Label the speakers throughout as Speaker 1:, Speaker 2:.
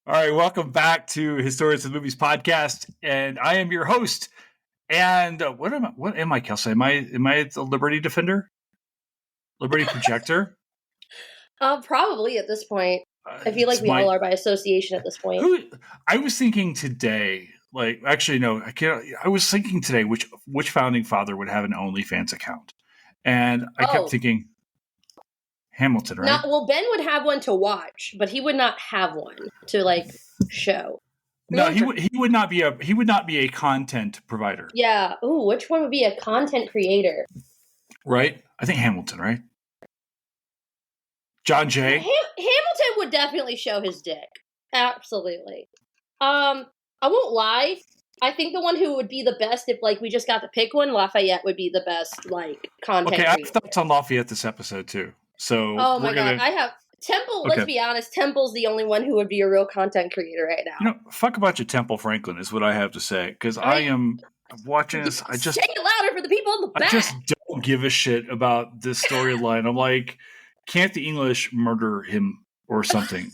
Speaker 1: All right, welcome back to Historians of the Movies podcast, and I am your host. And what am I, Kelsa? Am I the Liberty Defender? Liberty Projector?
Speaker 2: Probably at this point. I feel like we all are by association at this point.
Speaker 1: I was thinking today, actually, no, I can't. I was thinking today which founding father would have an OnlyFans account, and I kept thinking Hamilton, right?
Speaker 2: Well, Ben would have one to watch, but he would not have one to show.
Speaker 1: No, he would not be a content provider.
Speaker 2: Yeah. Ooh, which one would be a content creator?
Speaker 1: Right. I think Hamilton, right? John Jay.
Speaker 2: Hamilton would definitely show his dick. Absolutely. I won't lie. I think the one who would be the best if we just got to pick one, Lafayette would be the best content.
Speaker 1: Okay, I have thoughts on Lafayette this episode too. So
Speaker 2: oh my god, I have Temple. Okay. Let's be honest, Temple's the only one who would be a real content creator right now.
Speaker 1: Fuck a bunch of Temple Franklin is what I have to say, because I am watching this. I just
Speaker 2: say it louder for the people in the back.
Speaker 1: I just don't give a shit about this storyline. I'm like, can't the English murder him or something?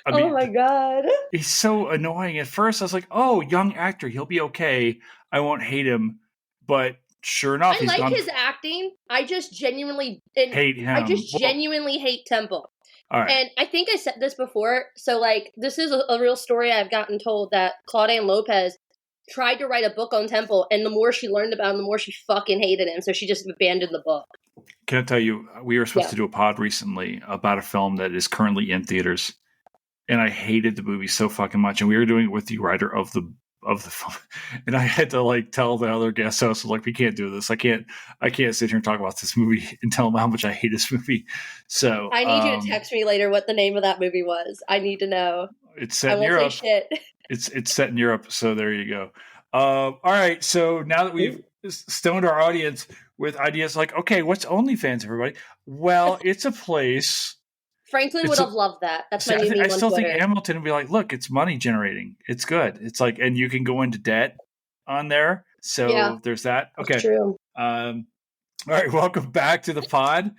Speaker 1: I mean,
Speaker 2: oh my god,
Speaker 1: he's so annoying. At first, I was like, oh, young actor, he'll be okay. I won't hate him, but. Sure enough,
Speaker 2: I like his acting. I just genuinely
Speaker 1: hate him.
Speaker 2: I just genuinely hate Temple.
Speaker 1: All right.
Speaker 2: And I think I said this before. So, this is a real story I've gotten told that Claudia Lopez tried to write a book on Temple, and the more she learned about him, the more she fucking hated him. So she just abandoned the book.
Speaker 1: Can I tell you, we were supposed to do a pod recently about a film that is currently in theaters, and I hated the movie so fucking much. And we were doing it with the writer of the film, and I had to tell the other guests, I was like, we can't do this. I can't sit here and talk about this movie and tell them how much I hate this movie. So
Speaker 2: I need you to text me later what the name of that movie was. I need to know.
Speaker 1: It's set in Europe.
Speaker 2: Say shit.
Speaker 1: It's set in Europe. So there you go. All right. So now that we've stoned our audience with ideas like, okay, what's OnlyFans, everybody? Well, it's a place.
Speaker 2: Franklin would have loved that. That's my new meme on Twitter. I still
Speaker 1: think Hamilton would be like, look, it's money generating. It's good. It's and you can go into debt on there. So there's that. Okay.
Speaker 2: That's true.
Speaker 1: All right. Welcome back to the pod.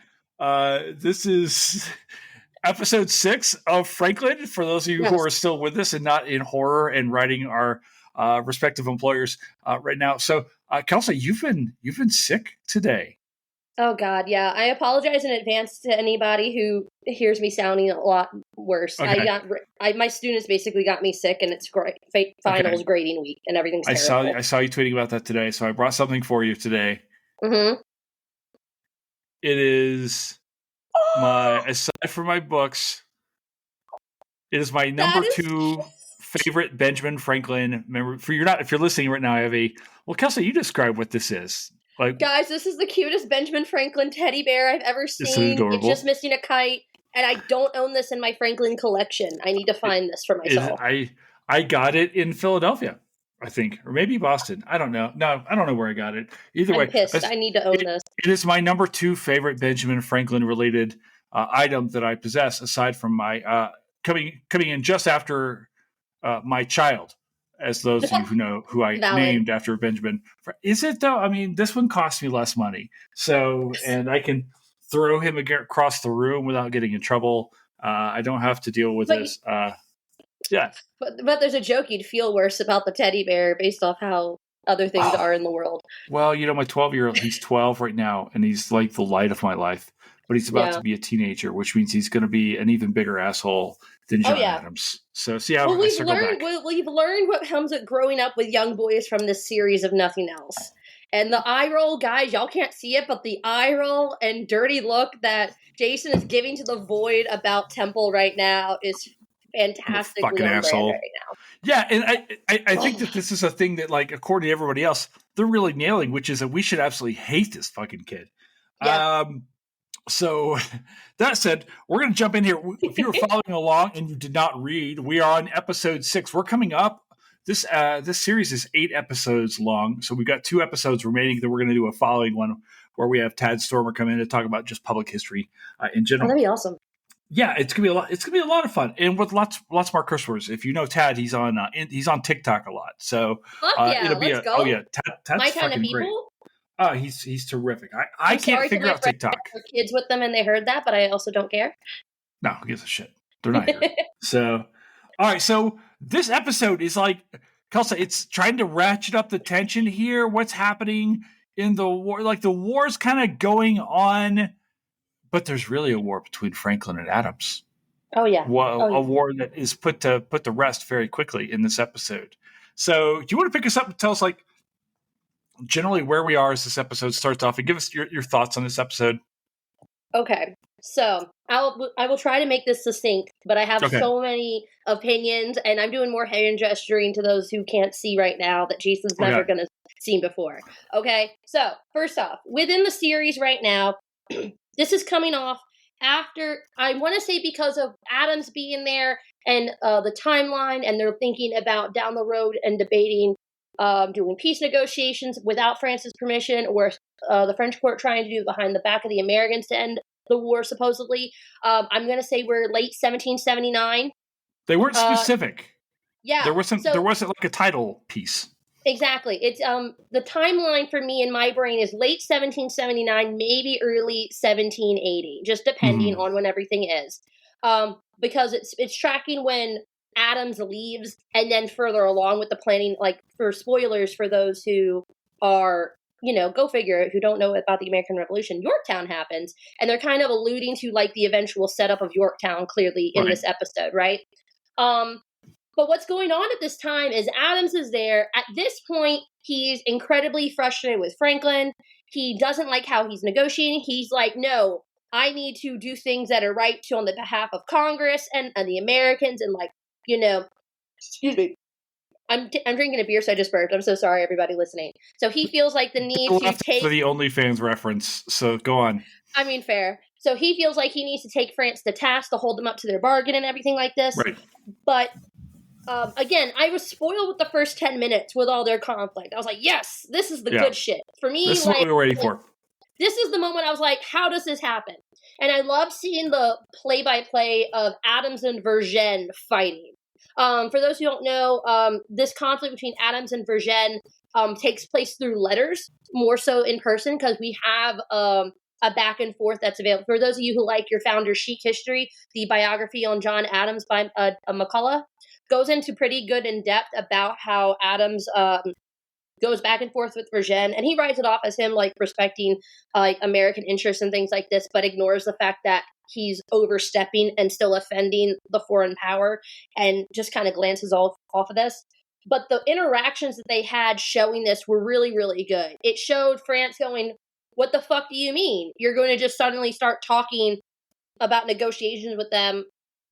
Speaker 1: This is episode 6 of Franklin. For those of you who are still with us and not in horror and writing our respective employers right now. So, Kelsa, you've been sick today.
Speaker 2: Oh God, yeah. I apologize in advance to anybody who hears me sounding a lot worse. Okay. My students basically got me sick, and it's finals grading week, and everything's terrible.
Speaker 1: I saw you tweeting about that today, so I brought something for you today.
Speaker 2: Mm-hmm.
Speaker 1: It is aside from my books, it is my number 2 favorite Benjamin Franklin memory. If you're listening right now, I have Kelsa, you describe what this is.
Speaker 2: Guys, this is the cutest Benjamin Franklin teddy bear I've ever seen. It's just missing a kite, and I don't own this in my Franklin collection. I need to find this for myself.
Speaker 1: I got it in Philadelphia, I think, or maybe Boston. I don't know. No, I don't know where I got it. Either way,
Speaker 2: I'm pissed. I need to own this.
Speaker 1: It is my number 2 favorite Benjamin Franklin related item that I possess, aside from my coming in just after my child. As those of you who know who I named after Benjamin. Is it though? I mean, this one cost me less money. So, and I can throw him across the room without getting in trouble. I don't have to deal with this. Yeah.
Speaker 2: But there's a joke you'd feel worse about the teddy bear based off how other things are in the world.
Speaker 1: Well, my 12-year-old, he's 12 right now, and he's like the light of my life. But he's about to be a teenager, which means he's going to be an even bigger asshole than John Adams. So see how
Speaker 2: we've learned what comes with growing up with young boys from this series of nothing else. And the eye roll, guys, y'all can't see it, but the eye roll and dirty look that Jason is giving to the void about Temple right now is fantastic.
Speaker 1: Fucking asshole. Right now. Yeah, and I think that this is a thing that, according to everybody else, they're really nailing, which is that we should absolutely hate this fucking kid. Yeah. So that said, we're going to jump in here. If you were following along and you did not read, we are on episode 6. We're coming up. This series is 8 episodes long, so we've got 2 episodes remaining. Then we're going to do a following one where we have Tad Stormer come in to talk about just public history in general.
Speaker 2: That'd be awesome.
Speaker 1: Yeah, it's gonna be a lot. It's gonna be a lot of fun, and with lots more curse words. If you know Tad, he's on TikTok a lot. So
Speaker 2: it'll be
Speaker 1: let's go. Oh yeah, Tad's my kind of people. Great. He's terrific. I can't figure out TikTok.
Speaker 2: Kids with them, and they heard that, but I also don't care.
Speaker 1: No, who gives a shit? They're not here. So, All right, so this episode is like, Kelsa, it's trying to ratchet up the tension here. What's happening in the war? Like, the war's kind of going on, but there's really a war between Franklin and Adams.
Speaker 2: Oh yeah.
Speaker 1: A war that is put to rest very quickly in this episode. So, do you want to pick us up and tell us, like, generally where we are as this episode starts off, and give us your thoughts on this episode?
Speaker 2: Okay, so I will try to make this succinct, but I have so many opinions, and I'm doing more hand gesturing to those who can't see right now that Jason's never going to see before. Okay, so first off, within the series right now, this is coming off after, I want to say because of Adams being there and the timeline, and they're thinking about down the road and debating doing peace negotiations without France's permission, or the French court trying to do behind the back of the Americans to end the war, supposedly. I'm going to say we're late 1779.
Speaker 1: They weren't specific.
Speaker 2: Yeah.
Speaker 1: There wasn't like a title piece.
Speaker 2: Exactly. It's the timeline for me in my brain is late 1779, maybe early 1780, just depending on when everything is. Because it's tracking when Adams leaves, and then further along with the planning, like, for spoilers for those who are, go figure, who don't know about the American Revolution, Yorktown happens, and they're kind of alluding to, like, the eventual setup of Yorktown clearly in this episode, right? But what's going on at this time is Adams is there. At this point, he's incredibly frustrated with Franklin. He doesn't like how he's negotiating. He's like, no, I need to do things that are right on the behalf of Congress and the Americans, and, like, excuse me. I'm drinking a beer, so I just burped. I'm so sorry, everybody listening. So he feels like the need to take...
Speaker 1: for the OnlyFans reference, so go on.
Speaker 2: I mean, fair. So he feels like he needs to take France to task to hold them up to their bargain and everything like this.
Speaker 1: Right.
Speaker 2: But, again, I was spoiled with the first 10 minutes with all their conflict. I was like, yes, this is the good shit. For me,
Speaker 1: this is what we were waiting for.
Speaker 2: This is the moment I was like, how does this happen? And I love seeing the play-by-play of Adams and Vergennes fighting. For those who don't know, this conflict between Adams and Vergennes takes place through letters, more so in person, because we have a back and forth that's available. For those of you who like your founder's chic history, the biography on John Adams by McCullough goes into pretty good in depth about how Adams goes back and forth with Vergennes, and he writes it off as him, like, respecting American interests and things like this, but ignores the fact that he's overstepping and still offending the foreign power, and just kind of glances off of this. But the interactions that they had showing this were really, really good. It showed France going, what the fuck do you mean? You're going to just suddenly start talking about negotiations with them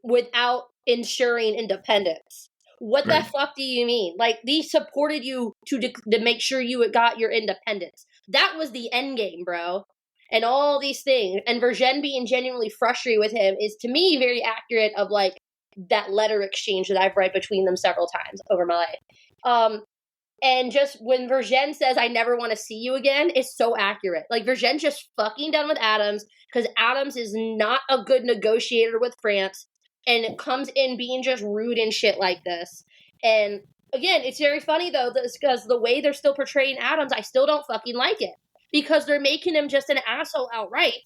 Speaker 2: without ensuring independence? What the fuck do you mean? Like, they supported you to make sure you got your independence. That was the end game, bro. And all these things. And Vergennes being genuinely frustrated with him is, to me, very accurate of, like, that letter exchange that I've read between them several times over my life. And just when Vergennes says, I never want to see you again, it's so accurate. Like, Vergennes just fucking done with Adams, because Adams is not a good negotiator with France. And it comes in being just rude and shit like this. And again, it's very funny, though, because the way they're still portraying Adams, I still don't fucking like it. Because they're making him just an asshole outright,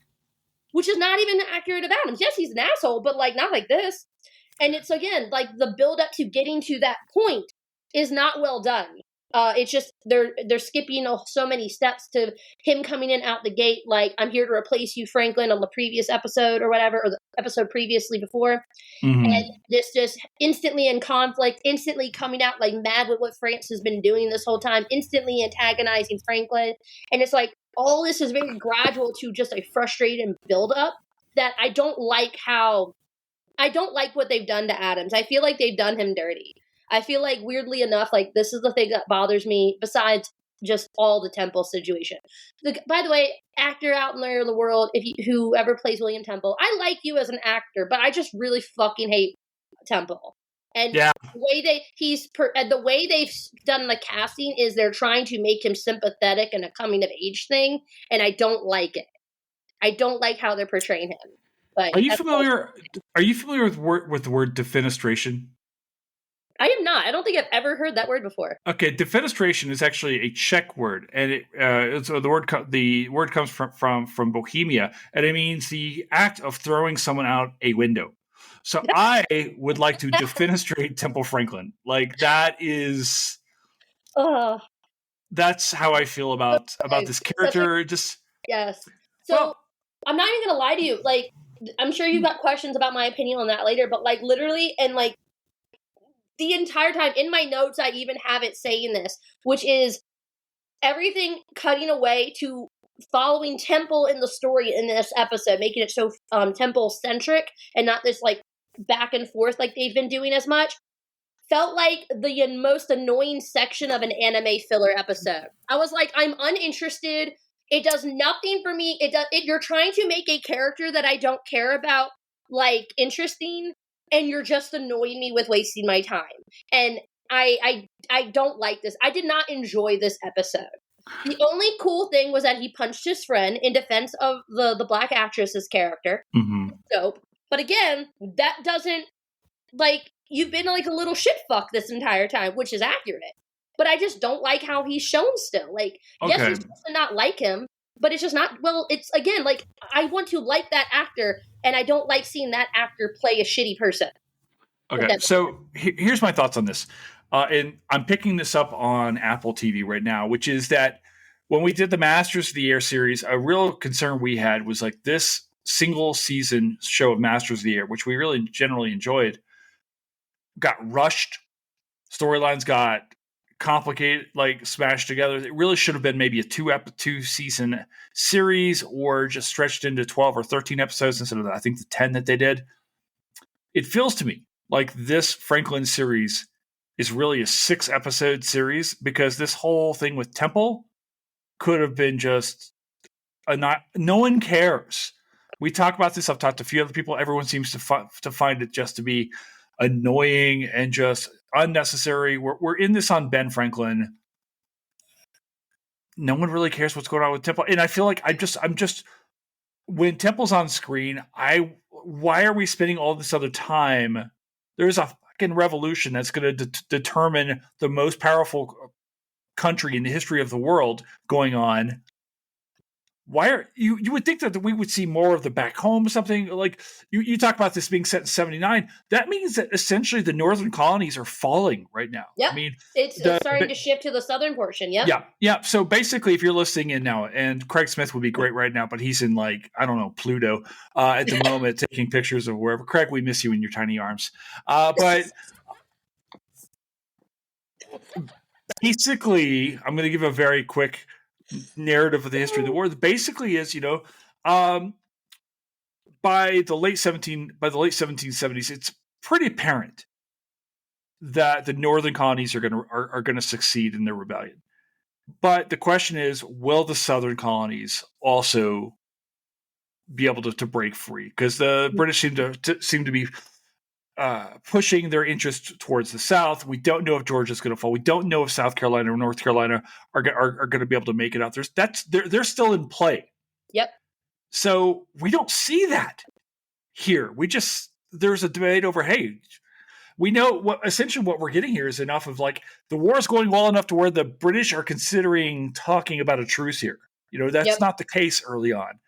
Speaker 2: which is not even accurate of Adams. Yes, he's an asshole, but, like, not like this. And it's, again, like, the build up to getting to that point is not well done. It's just they're skipping so many steps to him coming in out the gate like, I'm here to replace you, Franklin, on the previous episode or whatever, or the episode previously before. And this just instantly in conflict, instantly coming out like mad with what France has been doing this whole time, instantly antagonizing Franklin. And it's like, all this is very gradual to just a frustrated build up that I don't like what they've done to Adams. I feel like they've done him dirty. I feel like, weirdly enough, like, this is the thing that bothers me, besides just all the Temple situation. By the way, actor out in the world, whoever plays William Temple, I like you as an actor, but I just really fucking hate Temple. And the way they've done the casting is they're trying to make him sympathetic and a coming of age thing, and I don't like it. I don't like how they're portraying him. But
Speaker 1: are you familiar with the word defenestration?
Speaker 2: I am not. I don't think I've ever heard that word before.
Speaker 1: Okay, defenestration is actually a Czech word, and the word comes from Bohemia, and it means the act of throwing someone out a window. So I would like to defenestrate Temple Franklin. Like that's how I feel about this character. Just
Speaker 2: yes. So
Speaker 1: well,
Speaker 2: I'm not even gonna lie to you. Like, I'm sure you've got questions about my opinion on that later, but like literally and like the entire time in my notes, I even have it saying this, which is everything cutting away to following Temple in the story in this episode, making it so Temple centric and not this like back and forth like they've been doing as much. Felt like the most annoying section of an anime filler episode. I was like, I'm uninterested. It does nothing for me. You're trying to make a character that I don't care about like interesting, and you're just annoying me with wasting my time. And I don't like this. I did not enjoy this episode. The only cool thing was that he punched his friend in defense of the black actress's character.
Speaker 1: mm-hmm.
Speaker 2: Dope. But again, that doesn't like you've been like a little shit fuck this entire time, which is accurate. But I just don't like how he's shown still. Like, yes, you're supposed to not like him, but it's just not. Well, it's again like I want to like that actor, and I don't like seeing that actor play a shitty person.
Speaker 1: Okay, so here's my thoughts on this. And I'm picking this up on Apple TV right now, which is that when we did the Masters of the Air series, a real concern we had was like this single season show of Masters of the Air, which we really generally enjoyed, got rushed. Storylines got complicated, like smashed together. It really should have been maybe a two season series or just stretched into 12 or 13 episodes instead of I think the 10 that they did. It feels to me like this Franklin series is really a 6-episode series because this whole thing with Temple could have been just no one cares. We talk about this. I've talked to a few other people. Everyone seems to find it just to be annoying and just unnecessary. We're in this on Ben Franklin. No one really cares what's going on with Temple. And I feel like I'm just when Temple's on screen, why are we spending all this other time? There's a fucking revolution that's going to determine the most powerful country in the history of the world going on. Why are you would think that we would see more of the back home something like you talk about this being set in 79. That means that essentially the northern colonies are falling right now.
Speaker 2: Yeah,
Speaker 1: I mean,
Speaker 2: it's starting to shift to the southern portion.
Speaker 1: Yeah. So basically, if you're listening in now, and Craig Smith would be great right now, but he's in like I don't know Pluto at the moment, taking pictures of wherever. Craig, we miss you in your tiny arms. But basically, I'm going to give a very quick narrative of the history of the war. Basically, is by the late 1770s, it's pretty apparent that the northern colonies are going to succeed in their rebellion. But the question is, will the southern colonies also be able to break free? Because the British seem to be pushing their interest towards the south. We don't know if Georgia's going to fall. We don't know if South Carolina or North Carolina are going to be able to make it out. They're still in play.
Speaker 2: Yep.
Speaker 1: So we don't see that here. There's a debate over, hey, we know essentially what we're getting here is enough of like the war is going well enough to where the British are considering talking about a truce here. That's not the case early on.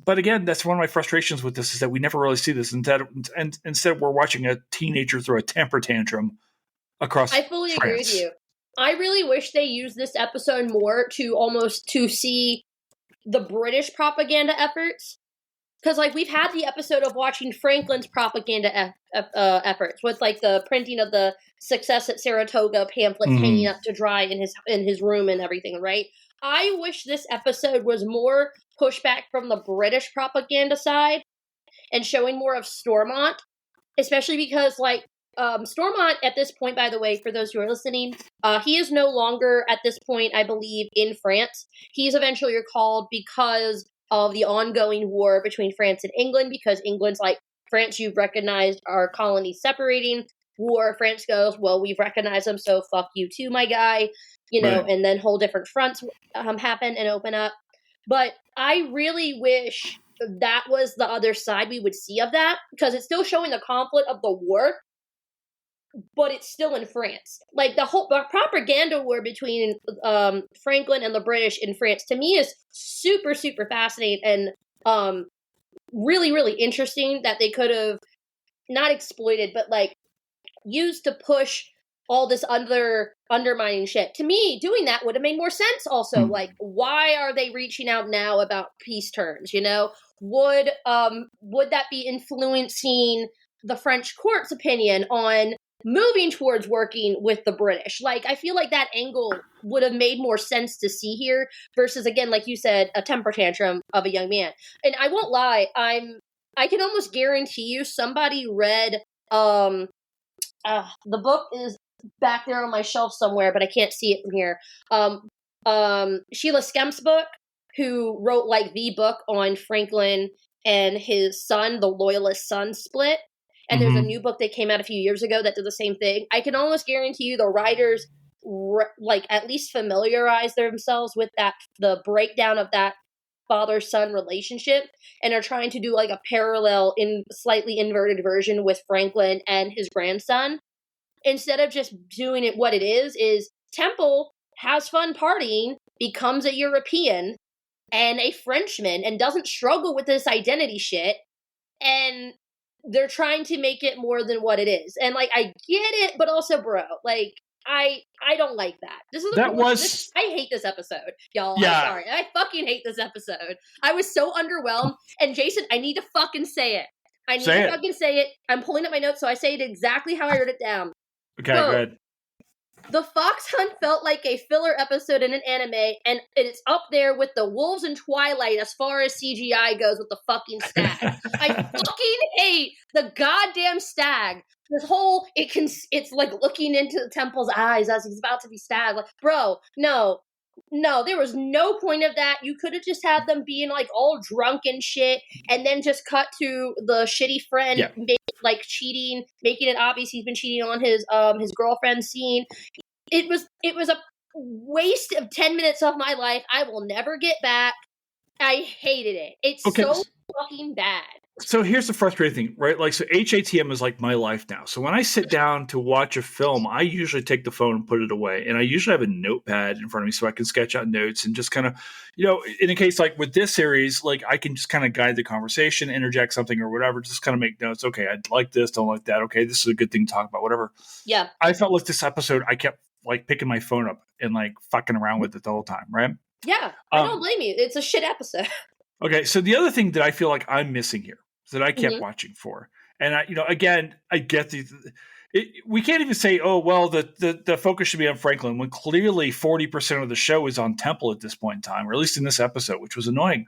Speaker 1: But again, that's one of my frustrations with this is that we never really see this. Instead, we're watching a teenager throw a temper tantrum across
Speaker 2: I fully
Speaker 1: France.
Speaker 2: agree with you. I really wish they used this episode more to see the British propaganda efforts. Because, like, we've had the episode of watching Franklin's propaganda efforts with, like, the printing of the Success at Saratoga pamphlets hanging up to dry in his room and everything, right? I wish this episode was more pushback from the British propaganda side and showing more of Stormont, especially because, like, Stormont at this point, by the way, for those who are listening, he is no longer at this point, I believe, in France. He's eventually recalled because of the ongoing war between France and England, because England's like, France, you've recognized our colonies separating. War, France goes, well, we've recognized them, so fuck you too, my guy. Right. And then whole different fronts happen and open up. But I really wish that was the other side we would see of that, because it's still showing the conflict of the war, but it's still in France. Like the propaganda war between Franklin and the British in France, to me, is super, super fascinating and really, really interesting that they could have not exploited, but like used to push all this undermining shit. To me, doing that would have made more sense also. Like, why are they reaching out now about peace terms, you know? Would that be influencing the French court's opinion on moving towards working with the British? Like, I feel like that angle would have made more sense to see here versus, again, like you said, a temper tantrum of a young man. And I won't lie, I can almost guarantee you somebody read the book is back there on my shelf somewhere, but I can't see it from here. Sheila Skemp's book, who wrote like the book on Franklin and his son, the Loyalist son split. And there's a new book that came out a few years ago that did the same thing. I can almost guarantee you the writers like at least familiarize themselves with the breakdown of that father-son relationship, and are trying to do like a parallel in slightly inverted version with Franklin and his grandson. Instead of just doing it what it is Temple has fun partying, becomes a European and a Frenchman, and doesn't struggle with this identity shit, and they're trying to make it more than what it is. And like, I get it, but also, bro, like, I don't like that. I hate this episode, y'all.
Speaker 1: Yeah.
Speaker 2: I'm sorry. I fucking hate this episode. I was so underwhelmed. And Jason, I need to fucking say it. Fucking say it. I'm pulling up my notes so I say it exactly how I wrote it down.
Speaker 1: Okay, go ahead.
Speaker 2: The fox hunt felt like a filler episode in an anime, and it's up there with the wolves in Twilight as far as CGI goes with the fucking stag. I fucking hate the goddamn stag. This whole, it's like looking into the Temple's eyes as he's about to be stabbed. Like, bro, no, there was no point of that. You could have just had them being like all drunk and shit, and then just cut to the shitty friend like cheating, making it obvious he's been cheating on his girlfriend scene. It was a waste of 10 minutes of my life I will never get back. I hated it. It's so fucking bad.
Speaker 1: So here's the frustrating thing, right? Like, so HATM is like my life now. So when I sit down to watch a film, I usually take the phone and put it away. And I usually have a notepad in front of me so I can sketch out notes and just kind of, you know, in a case like with this series, like I can just kind of guide the conversation, interject something or whatever, just kind of make notes. Okay, I like this, don't like that. Okay, this is a good thing to talk about, whatever.
Speaker 2: Yeah.
Speaker 1: I felt like this episode, I kept like picking my phone up and like fucking around with it the whole time, right?
Speaker 2: Yeah, I don't blame you. It's a shit episode. Okay,
Speaker 1: so the other thing that I feel like I'm missing here that I kept watching for. And I, you know, again, I get we can't even say, oh, well, the focus should be on Franklin when clearly 40% of the show is on Temple at this point in time, or at least in this episode, which was annoying.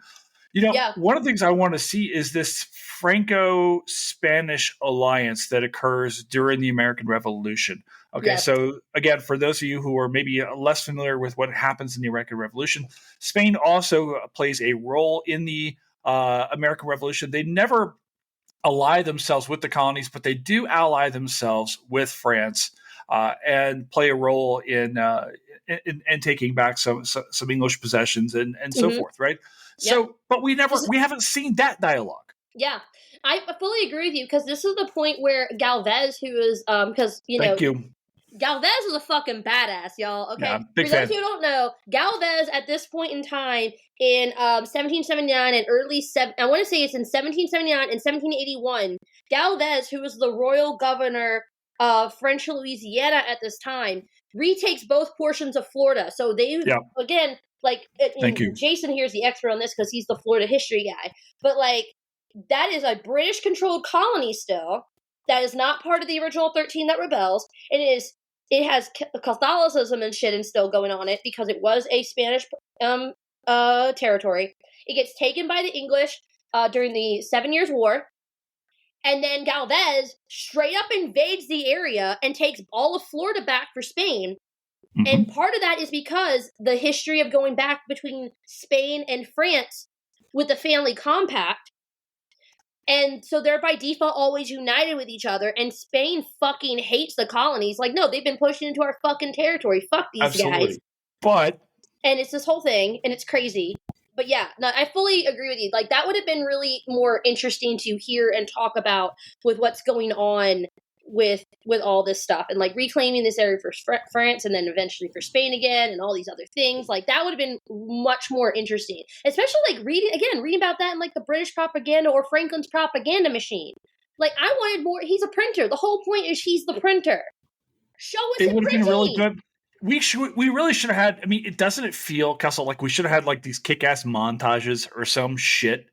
Speaker 1: You know, one of the things I want to see is this Franco-Spanish alliance that occurs during the American Revolution. Okay, so again, for those of you who are maybe less familiar with what happens in the American Revolution, Spain also plays a role in the American Revolution. They never ally themselves with the colonies, but they do ally themselves with France and play a role in taking back some English possessions and so forth, right? Yep. So, but we haven't seen that dialogue.
Speaker 2: Yeah, I fully agree with you, because this is the point where Galvez, who is because
Speaker 1: Thank you.
Speaker 2: Galvez is a fucking badass, y'all. Okay,
Speaker 1: yeah,
Speaker 2: for those who don't know, Galvez at this point in time in 1779 and I want to say it's in 1779 and 1781. Galvez, who was the royal governor of French Louisiana at this time, retakes both portions of Florida. So they again, like,
Speaker 1: Thank you.
Speaker 2: Jason here is the expert on this because he's the Florida history guy. But like, that is a British-controlled colony still. That is not part of the original 13 that rebels. It has Catholicism and shit and still going on it because it was a Spanish territory. It gets taken by the English during the 7 Years' War. And then Galvez straight up invades the area and takes all of Florida back for Spain. Mm-hmm. And part of that is because the history of going back between Spain and France with the family compact. And so they're by default always united with each other. And Spain fucking hates the colonies. Like, no, they've been pushing into our fucking territory. Fuck these guys. And it's this whole thing, and it's crazy. But yeah, no, I fully agree with you. Like, that would have been really more interesting to hear and talk about with what's going on with all this stuff, and like reclaiming this area for France and then eventually for Spain again, and all these other things. Like, that would have been much more interesting, especially like reading about that in like the British propaganda or Franklin's propaganda machine. Like, I wanted more. He's a printer. The whole point is he's the printer. Show us
Speaker 1: It
Speaker 2: him
Speaker 1: would have been really
Speaker 2: printing.
Speaker 1: good. We really should have had. I mean, doesn't it feel, Kessel, like we should have had like these kick-ass montages or some shit,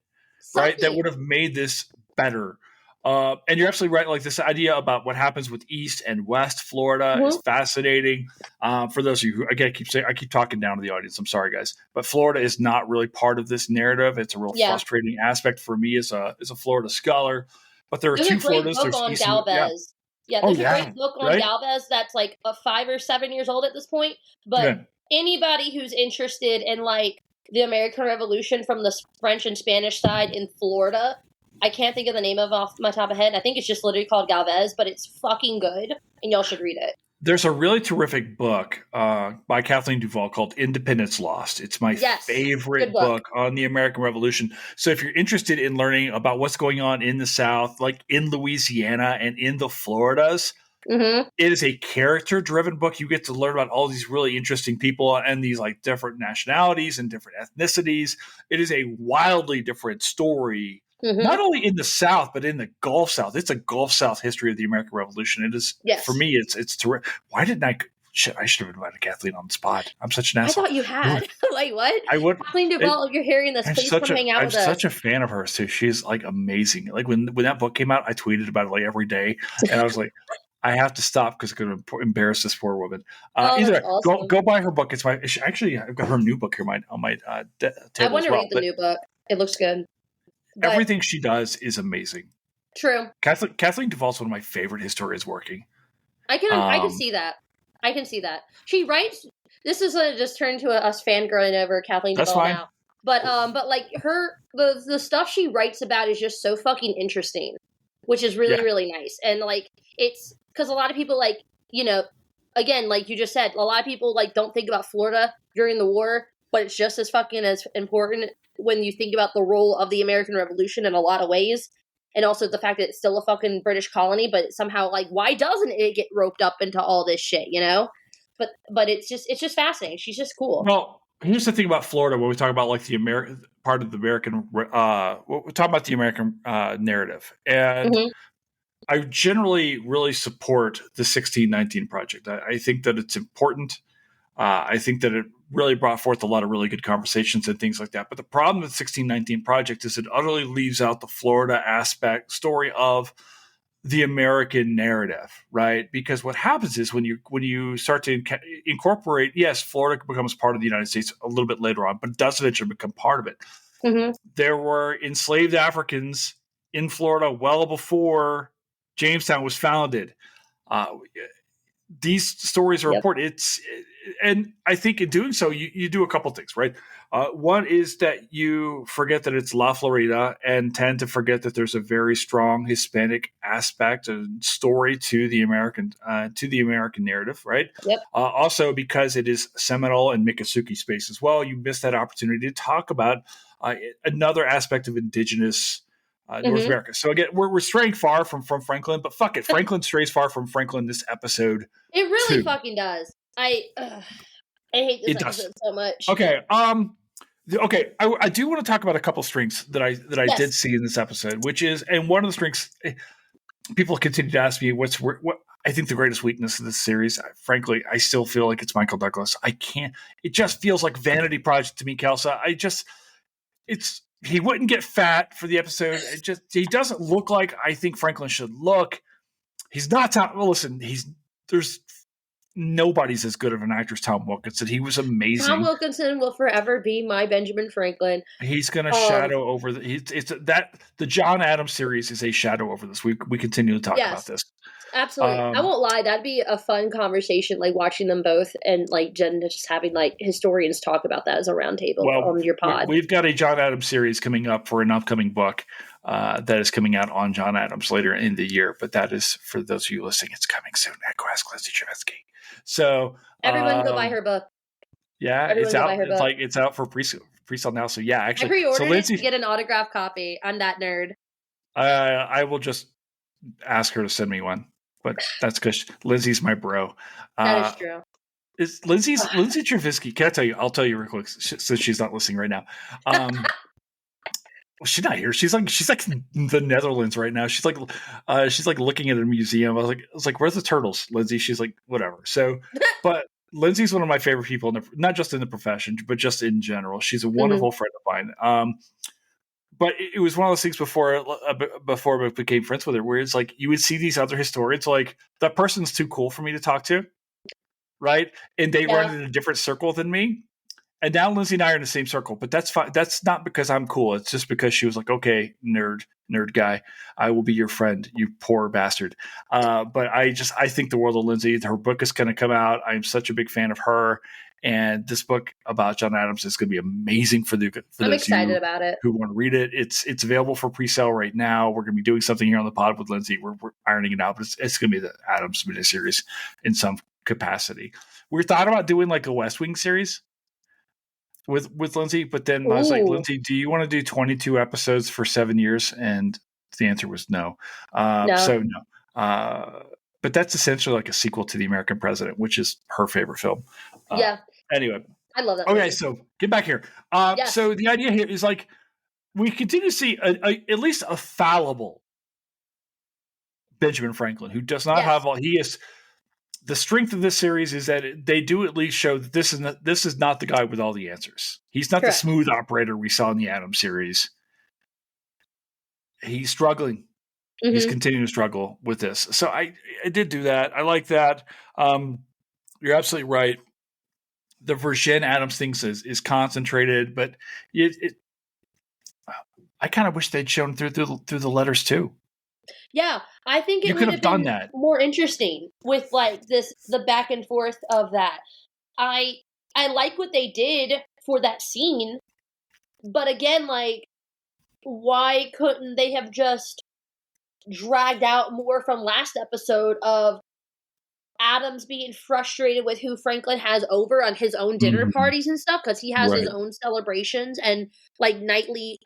Speaker 1: right? That
Speaker 2: Something.
Speaker 1: would have made this better. And you're absolutely right. Like this idea about what happens with East and West Florida is fascinating. For those of you who, again, I keep talking down to the audience. I'm sorry, guys, but Florida is not really part of this narrative. It's a real frustrating aspect for me as a Florida scholar. But there are
Speaker 2: There's
Speaker 1: two
Speaker 2: a great
Speaker 1: Floridas.
Speaker 2: book
Speaker 1: There's
Speaker 2: on
Speaker 1: East and
Speaker 2: Galvez. Yeah,
Speaker 1: Oh
Speaker 2: there's a
Speaker 1: yeah,
Speaker 2: great book on
Speaker 1: right.
Speaker 2: Galvez that's like 5 or 7 years old at this point. But anybody who's interested in like the American Revolution from the French and Spanish side in Florida, I can't think of the name of off my top of my head. I think it's just literally called Galvez, but it's fucking good, and y'all should read it.
Speaker 1: There's a really terrific book by Kathleen Duvall called Independence Lost. It's my favorite book on the American Revolution. So if you're interested in learning about what's going on in the South, like in Louisiana and in the Floridas, it is a character-driven book. You get to learn about all these really interesting people and these like different nationalities and different ethnicities. It is a wildly different story. Not only in the South, but in the Gulf South. It's a Gulf South history of the American Revolution. It is, for me, it's terrific. Why didn't I? Shit, I should have invited Kathleen on the spot. I'm such an asshole.
Speaker 2: I thought you had. Like, what?
Speaker 1: I would.
Speaker 2: Kathleen Duvall, if you're hearing this, please come hang out with us.
Speaker 1: I'm such a fan of hers, too. She's, like, amazing. Like, when that book came out, I tweeted about it, like, every day. And I was like, I have to stop because it's going to embarrass this poor woman. Either way,
Speaker 2: awesome.
Speaker 1: go buy her book. It's actually, I've got her new book here on my table.
Speaker 2: I want to read the new book. It looks good.
Speaker 1: But everything she does is amazing.
Speaker 2: True.
Speaker 1: Kathleen Duvall's one of my favorite historians working.
Speaker 2: I can see that. I can see that. She writes. This is just turned to us fangirling over Kathleen Duvall now. But like the stuff she writes about is just so fucking interesting, which is really really nice. And like it's because a lot of people like again like you just said, a lot of people like don't think about Florida during the war, but it's just as fucking as important when you think about the role of the American Revolution in a lot of ways. And also the fact that it's still a fucking British colony, but somehow, like, why doesn't it get roped up into all this shit, But it's just fascinating. She's just cool.
Speaker 1: Well, here's the thing about Florida when we talk about, like, the American part of the American, we're talking about the American narrative. And I generally really support the 1619 Project. I think that it's important. I think that it really brought forth a lot of really good conversations and things like that. But the problem with the 1619 Project is it utterly leaves out the Florida story of the American narrative, right? Because what happens is when you start to incorporate, yes, Florida becomes part of the United States a little bit later on, but it doesn't actually become part of it. There were enslaved Africans in Florida well before Jamestown was founded. These stories are important. And I think in doing so, you do a couple things, right? One is that you forget that it's La Florida and tend to forget that there's a very strong Hispanic aspect and story to the American narrative, right? Also, because it is Seminole and Miccosukee space as well, you miss that opportunity to talk about another aspect of indigenous North America. So again, we're straying far from Franklin, but fuck it, Franklin strays far from Franklin this episode.
Speaker 2: It really fucking does. I hate this episode so much.
Speaker 1: Okay. I do want to talk about a couple strengths that I did see in this episode, which is, and one of the strengths, people continue to ask me what I think the greatest weakness of this series. Frankly, I still feel like it's Michael Douglas. It just feels like vanity project to me, Kelsa. He wouldn't get fat for the episode. He doesn't look like I think Franklin should look. He's not Tom. Well, listen, there's nobody's as good of an actor as Tom Wilkinson. He was amazing.
Speaker 2: Tom Wilkinson will forever be my Benjamin Franklin.
Speaker 1: He's going to shadow over the John Adams series is a shadow over this. We continue to talk about this.
Speaker 2: Absolutely. I won't lie. That'd be a fun conversation, like watching them both and like Jen just having like historians talk about that as a roundtable on your pod.
Speaker 1: We've got a John Adams series coming up for an upcoming book that is coming out on John Adams later in the year. But that is, for those of you listening, it's coming soon. Go ask Lindsay Trevetsky. So
Speaker 2: everyone go buy her book.
Speaker 1: Yeah, it's out. It's out for pre-sale now. So yeah, actually,
Speaker 2: I pre-ordered it to get an autographed copy. I'm that nerd.
Speaker 1: I will just ask her to send me one, but that's because Lindsay's my bro.
Speaker 2: That is true.
Speaker 1: Is Lindsay Trevitsky? Can I tell you? I'll tell you real quick since she's not listening right now. Well, she's not here. She's like in the Netherlands right now. She's like looking at a museum. I was like, where's the turtles, Lindsay? She's like, whatever. So, but Lindsay's one of my favorite people, not just in the profession, but just in general. She's a wonderful friend of mine. But it was one of those things before I became friends with her, where it's like you would see these other historians, like that person's too cool for me to talk to, right? And they run in a different circle than me. And now Lindsay and I are in the same circle, but that's fine. That's not because I'm cool. It's just because she was like, okay, nerd guy, I will be your friend, you poor bastard. But I think the world of Lindsay. Her book is going to come out. I'm such a big fan of her. And this book about John Adams is going to be amazing for
Speaker 2: I'm excited about it.
Speaker 1: Who want to read it. It's available for pre-sale right now. We're going to be doing something here on the pod with Lindsay. We're ironing it out, but it's going to be the Adams miniseries in some capacity. We thought about doing like a West Wing series with Lindsay, but then I was like, Lindsay, do you want to do 22 episodes for 7 years? And the answer was no. So no. But that's essentially like a sequel to The American President, which is her favorite film. Anyway.
Speaker 2: I love that.
Speaker 1: Okay, movie. So get back here. Yes. So the idea here is like we continue to see at least a fallible Benjamin Franklin, who does not have all. He is. The strength of this series is that they do at least show that this is not the guy with all the answers. He's not the smooth operator we saw in the Adams series. He's struggling. Mm-hmm. He's continuing to struggle with this. So I did do that. I like that. You're absolutely right. The Virgin Adams things is concentrated, but I kind of wish they'd shown through the letters too.
Speaker 2: Yeah, I think it would have done that more interesting with like the back and forth of that. I like what they did for that scene, but again, like, why couldn't they have just dragged out more from last episode of Adams being frustrated with who Franklin has over on his own dinner parties and stuff, because he has his own celebrations and like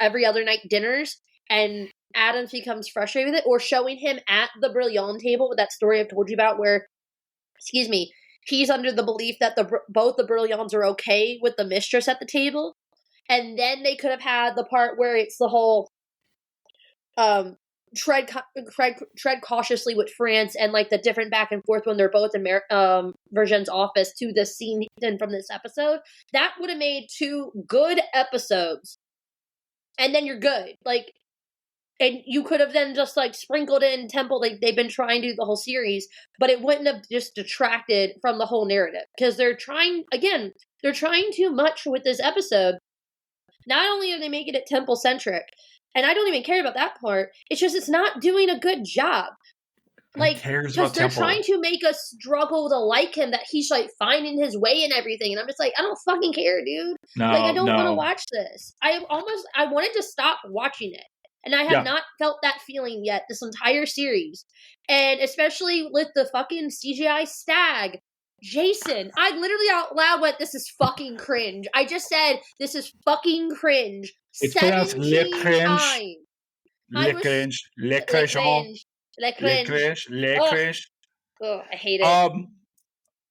Speaker 2: every other night dinners, and Adams becomes frustrated with it, or showing him at the Brilliant table with that story I've told you about where, he's under the belief that both the Brilliants are okay with the mistress at the table. And then they could have had the part where it's the whole tread cautiously with France, and like the different back and forth when they're both in Virgin's office to the scene from this episode. That would have made 2 good episodes. And then you're good. Like, and you could have then just like sprinkled in Temple, like they've been trying to do the whole series, but it wouldn't have just detracted from the whole narrative, because they're trying too much with this episode. Not only are they making it Temple centric, and I don't even care about that part, it's not doing a good job. Like, because they're trying to make us struggle to like him, that he's like finding his way and everything, and I'm just like, I don't fucking care, dude. I don't want to watch this. I wanted to stop watching it. And I have not felt that feeling yet this entire series. And especially with the fucking CGI stag. Jason, I literally out loud went, this is fucking cringe. I just said, this is fucking cringe.
Speaker 1: It's pronounced le cringe. Le cringe. Le cringe. Le cringe. Le cringe.
Speaker 2: Oh, I hate it. Also,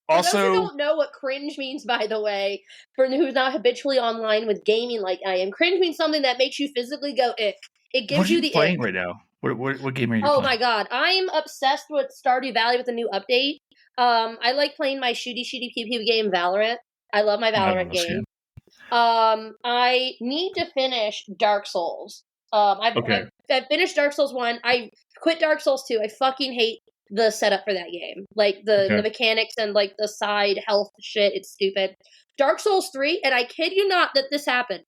Speaker 2: for those who don't know what cringe means, by the way, for who's not habitually online with gaming like I am, cringe means something that makes you physically go ick. It gives you the
Speaker 1: playing right now. What game are you playing?
Speaker 2: Oh my god, I'm obsessed with Stardew Valley with the new update. I like playing my shooty PvP game Valorant. I love my Valorant game. I need to finish Dark Souls. I've finished Dark Souls 1. I quit Dark Souls 2. I fucking hate the setup for that game. Like the mechanics and like the side health shit. It's stupid. Dark Souls 3, and I kid you not that this happened.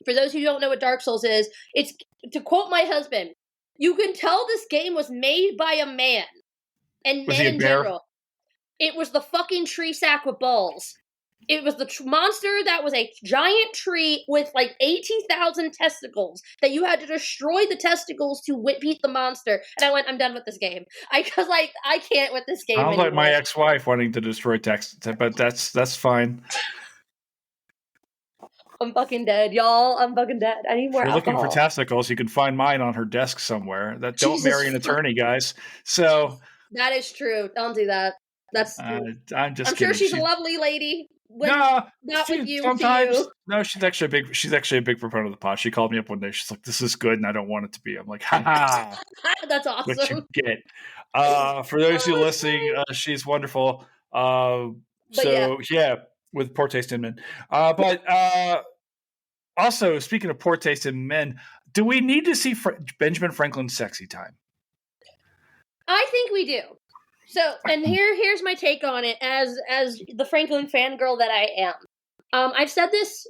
Speaker 2: For those who don't know what Dark Souls is, it's, to quote my husband, you can tell this game was made by a man. And men in general. It was the fucking tree sack with balls. It was the monster that was a giant tree with like 80,000 testicles that you had to destroy the testicles to beat the monster. And I went, I'm done with this game. I can't with this game
Speaker 1: anymore. Like my ex-wife wanting to destroy testicles, but that's fine.
Speaker 2: I'm fucking dead, y'all. I'm fucking dead. I need more alcohol.
Speaker 1: If you're looking for testicles, you can find mine on her desk somewhere. Don't marry an attorney, guys. So
Speaker 2: that is true. Don't do that. I'm
Speaker 1: kidding.
Speaker 2: sure she's a lovely lady.
Speaker 1: No,
Speaker 2: not with you,
Speaker 1: sometimes.
Speaker 2: to you.
Speaker 1: No, she's actually a big proponent of the pod. She called me up one day. She's like, "This is good, and I don't want it to be." I'm like, "Ha ha,
Speaker 2: That's
Speaker 1: what you
Speaker 2: awesome.
Speaker 1: get." For those who are
Speaker 2: Oh, that's
Speaker 1: listening,
Speaker 2: great.
Speaker 1: she's wonderful.
Speaker 2: But yeah,
Speaker 1: So yeah, with poor taste in men. But also speaking of poor taste in men, do we need to see Benjamin Franklin's sexy time?
Speaker 2: I think we do. So, and here's my take on it as the Franklin fangirl that I am. I've said this.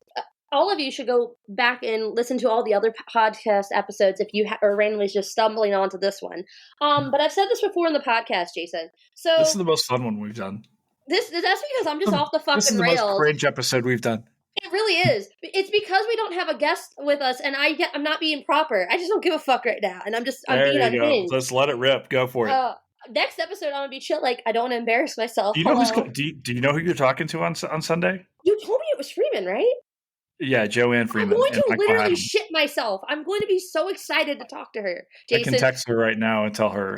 Speaker 2: All of you should go back and listen to all the other podcast episodes if you are randomly just stumbling onto this one. But I've said this before in the podcast, Jason. So
Speaker 1: This is the most fun one we've done.
Speaker 2: that's because I'm just off the fucking
Speaker 1: This is the
Speaker 2: rails.
Speaker 1: most cringe episode we've done.
Speaker 2: It really is. It's because we don't have a guest with us, and I'm not being proper. I just don't give a fuck right now, and I'm being unhinged.
Speaker 1: Go. Let's let it rip. Go for it.
Speaker 2: Next episode, I'm gonna be chill. Like, I don't want to embarrass myself.
Speaker 1: Do you know do you know who you're talking to on Sunday?
Speaker 2: You told me it was Freeman, right?
Speaker 1: Yeah, Joanne Freeman.
Speaker 2: I'm going to literally shit myself. I'm going to be so excited to talk to her. Jason,
Speaker 1: I can text her right now and tell her.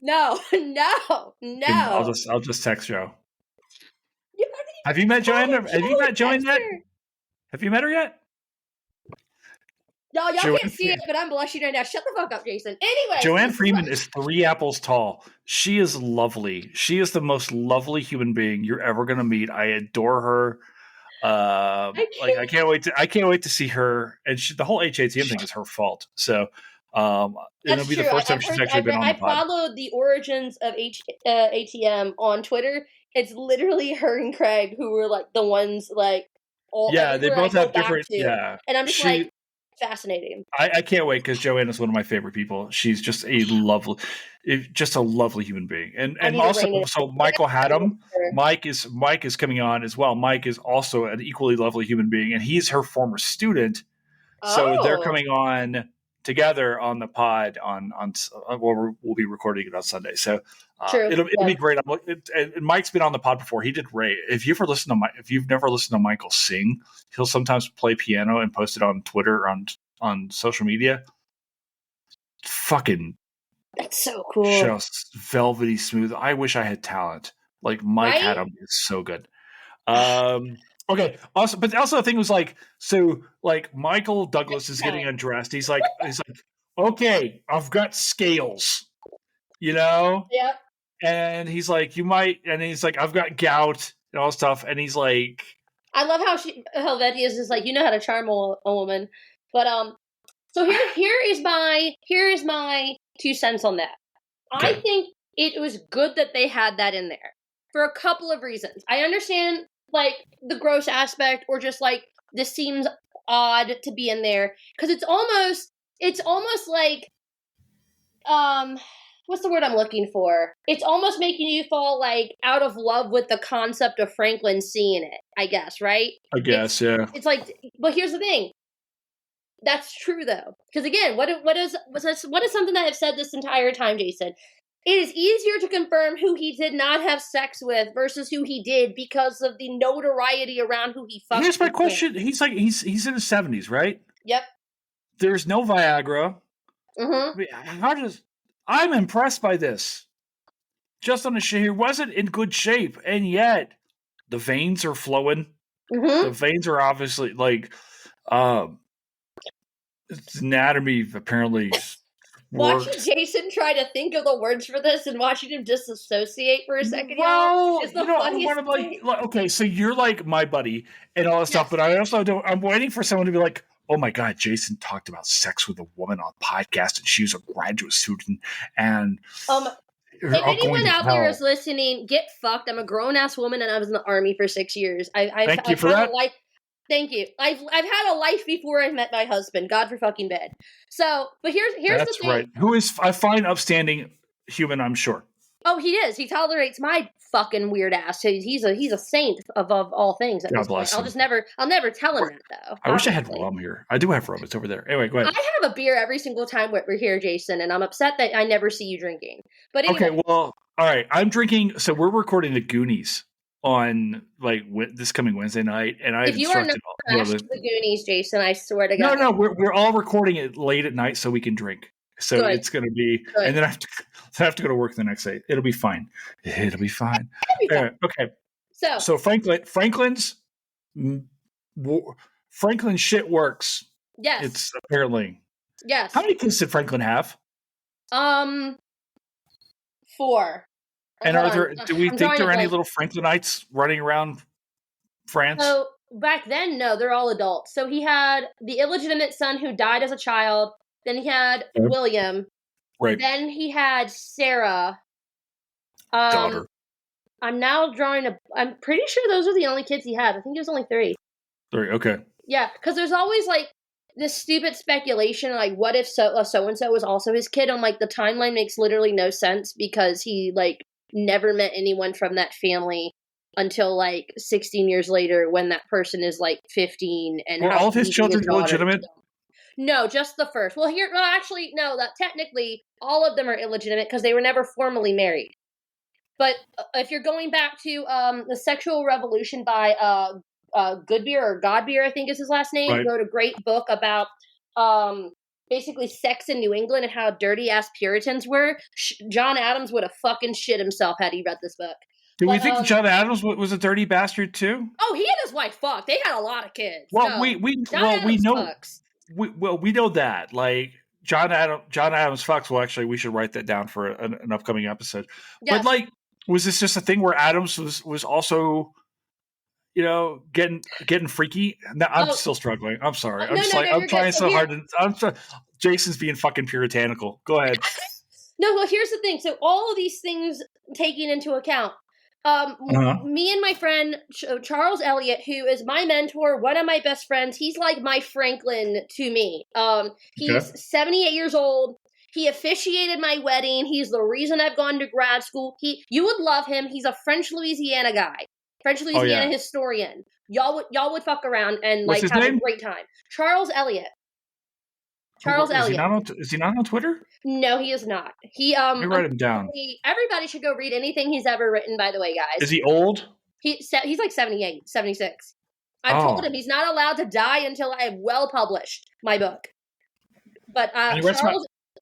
Speaker 2: No.
Speaker 1: I'll just text Joe. Have you met Joanne? Have you met Joanne yet? Have you met her yet?
Speaker 2: No, y'all can't see it, but I'm blushing right now. Shut the fuck up, Jason. Anyway.
Speaker 1: Joanne Freeman is 3 apples tall. She is lovely. She is the most lovely human being you're ever going to meet. I adore her. I can't wait to see her. And the whole HATM thing is her fault. So it'll be the first time she's actually been on the pod.
Speaker 2: I followed the origins of ATM on Twitter. It's literally her and Craig who were like the ones like
Speaker 1: they both have different and
Speaker 2: I'm just like fascinating.
Speaker 1: I can't wait because Joanne is one of my favorite people. She's just a lovely human being. And also, so Michael Haddam, Mike is coming on as well. Mike is also an equally lovely human being, and he's her former student. So they're coming on together on the pod we'll be recording it on Sunday. So it'll be great. And Mike's been on the pod before. He did great. If you've never listened to Michael sing, he'll sometimes play piano and post it on Twitter on social media. Fucking,
Speaker 2: that's so cool.
Speaker 1: Just velvety smooth. I wish I had talent like Mike Haddam is so good. Okay. Also, but also the thing was like Michael Douglas is getting undressed. He's like, okay, I've got scales,
Speaker 2: Yeah.
Speaker 1: And he's like, and he's like, I've got gout and all this stuff. And he's like,
Speaker 2: I love how Helvetia is just like, you know how to charm a woman. But so here is my 2 cents on that. Okay. I think it was good that they had that in there for a couple of reasons. I understand like the gross aspect, or just like this seems odd to be in there because it's almost like what's the word I'm looking for? It's almost making you fall like out of love with the concept of Franklin seeing it, I guess, right?
Speaker 1: I guess, yeah.
Speaker 2: It's like, but here's the thing. That's true though, because again, what is something that I've said this entire time, Jason? It is easier to confirm who he did not have sex with versus who he did because of the notoriety around who he fucked.
Speaker 1: Here's my question: he's in his 70s, right?
Speaker 2: Yep.
Speaker 1: There's no Viagra.
Speaker 2: Mm-hmm.
Speaker 1: I'm impressed by this. Just on he wasn't in good shape, and yet the veins are flowing.
Speaker 2: Mm-hmm.
Speaker 1: The veins are obviously like anatomy apparently.
Speaker 2: Watching Jason try to think of the words for this and watching him disassociate for a second,
Speaker 1: is the funniest thing. Okay, so you're like my buddy and all that stuff, but I also don't. I'm waiting for someone to be like, "Oh my god, Jason talked about sex with a woman on a podcast, and she was a graduate student." And
Speaker 2: if anyone out there is listening, get fucked. I'm a grown ass woman, and I was in the Army for 6 years.
Speaker 1: Thank you for that.
Speaker 2: Thank you. I've had a life before I met my husband. God for fucking bed. So, but here's the thing.
Speaker 1: Right. Who is a fine, upstanding human, I'm sure.
Speaker 2: Oh, he is. He tolerates my fucking weird ass. He's a saint above all things.
Speaker 1: God bless him.
Speaker 2: I'll never tell him that though.
Speaker 1: I wish I had rum here. I do have rum. It's over there. Anyway, go ahead.
Speaker 2: I have a beer every single time we're here, Jason, and I'm upset that I never see you drinking. But anyway.
Speaker 1: Okay, well, all right. I'm drinking. So we're recording the Goonies on like this coming Wednesday night, and
Speaker 2: if you are not the Goonies, Jason, I swear to God.
Speaker 1: No, we're all recording it late at night so we can drink. So good. It's going to be, good. And then I have to go to work the next day. It'll be fine. It'll be fine. Okay. So Franklin's shit works.
Speaker 2: Yes.
Speaker 1: It's apparently.
Speaker 2: Yes.
Speaker 1: How many kids did Franklin have?
Speaker 2: 4.
Speaker 1: And do we think there are any little Franklinites running around France?
Speaker 2: So back then, no, they're all adults. So he had the illegitimate son who died as a child. Then he had William.
Speaker 1: Right.
Speaker 2: Then he had Sarah.
Speaker 1: Daughter.
Speaker 2: I'm now I'm pretty sure those are the only kids he had. I think it was only 3.
Speaker 1: 3, okay.
Speaker 2: Yeah, because there's always like this stupid speculation, like what if so-and-so was also his kid? I'm like, the timeline makes literally no sense because he like never met anyone from that family until like 16 years later when that person is like 15. And
Speaker 1: were all of his children illegitimate?
Speaker 2: No, just the first. Well, actually, no, that technically all of them are illegitimate because they were never formally married. But if you're going back to The Sexual Revolution by Goodbeer or Godbeer, I think is his last name,
Speaker 1: right.
Speaker 2: wrote a great book about basically sex in New England and how dirty-ass Puritans were. John Adams would have fucking shit himself had he read this book.
Speaker 1: Do we think John Adams was a dirty bastard too?
Speaker 2: Oh, he and his wife fucked. They had a lot of kids.
Speaker 1: Well,
Speaker 2: no.
Speaker 1: we know that. Like John Adams fucks. Well, actually, we should write that down for an upcoming episode. Yes. But like, was this just a thing where Adams was also, you know, getting freaky? No, I'm still struggling. I'm sorry. I'm trying so hard. Jason's being fucking puritanical. Go ahead.
Speaker 2: No, well, here's the thing. So all of these things taken into account. Me and my friend Charles Elliott, who is my mentor, one of my best friends, he's like my Franklin to me. He's 78 years old. He officiated my wedding. He's the reason I've gone to grad school. You would love him. He's a French Louisiana guy, French Louisiana historian. Y'all would fuck around and like have a great time. Charles Elliott.
Speaker 1: Is he not on Twitter?
Speaker 2: No, he is not.
Speaker 1: Let me write him down.
Speaker 2: Everybody should go read anything he's ever written, by the way, guys.
Speaker 1: Is he old?
Speaker 2: He's like 78, 76. I've told him he's not allowed to die until I have well published my book. But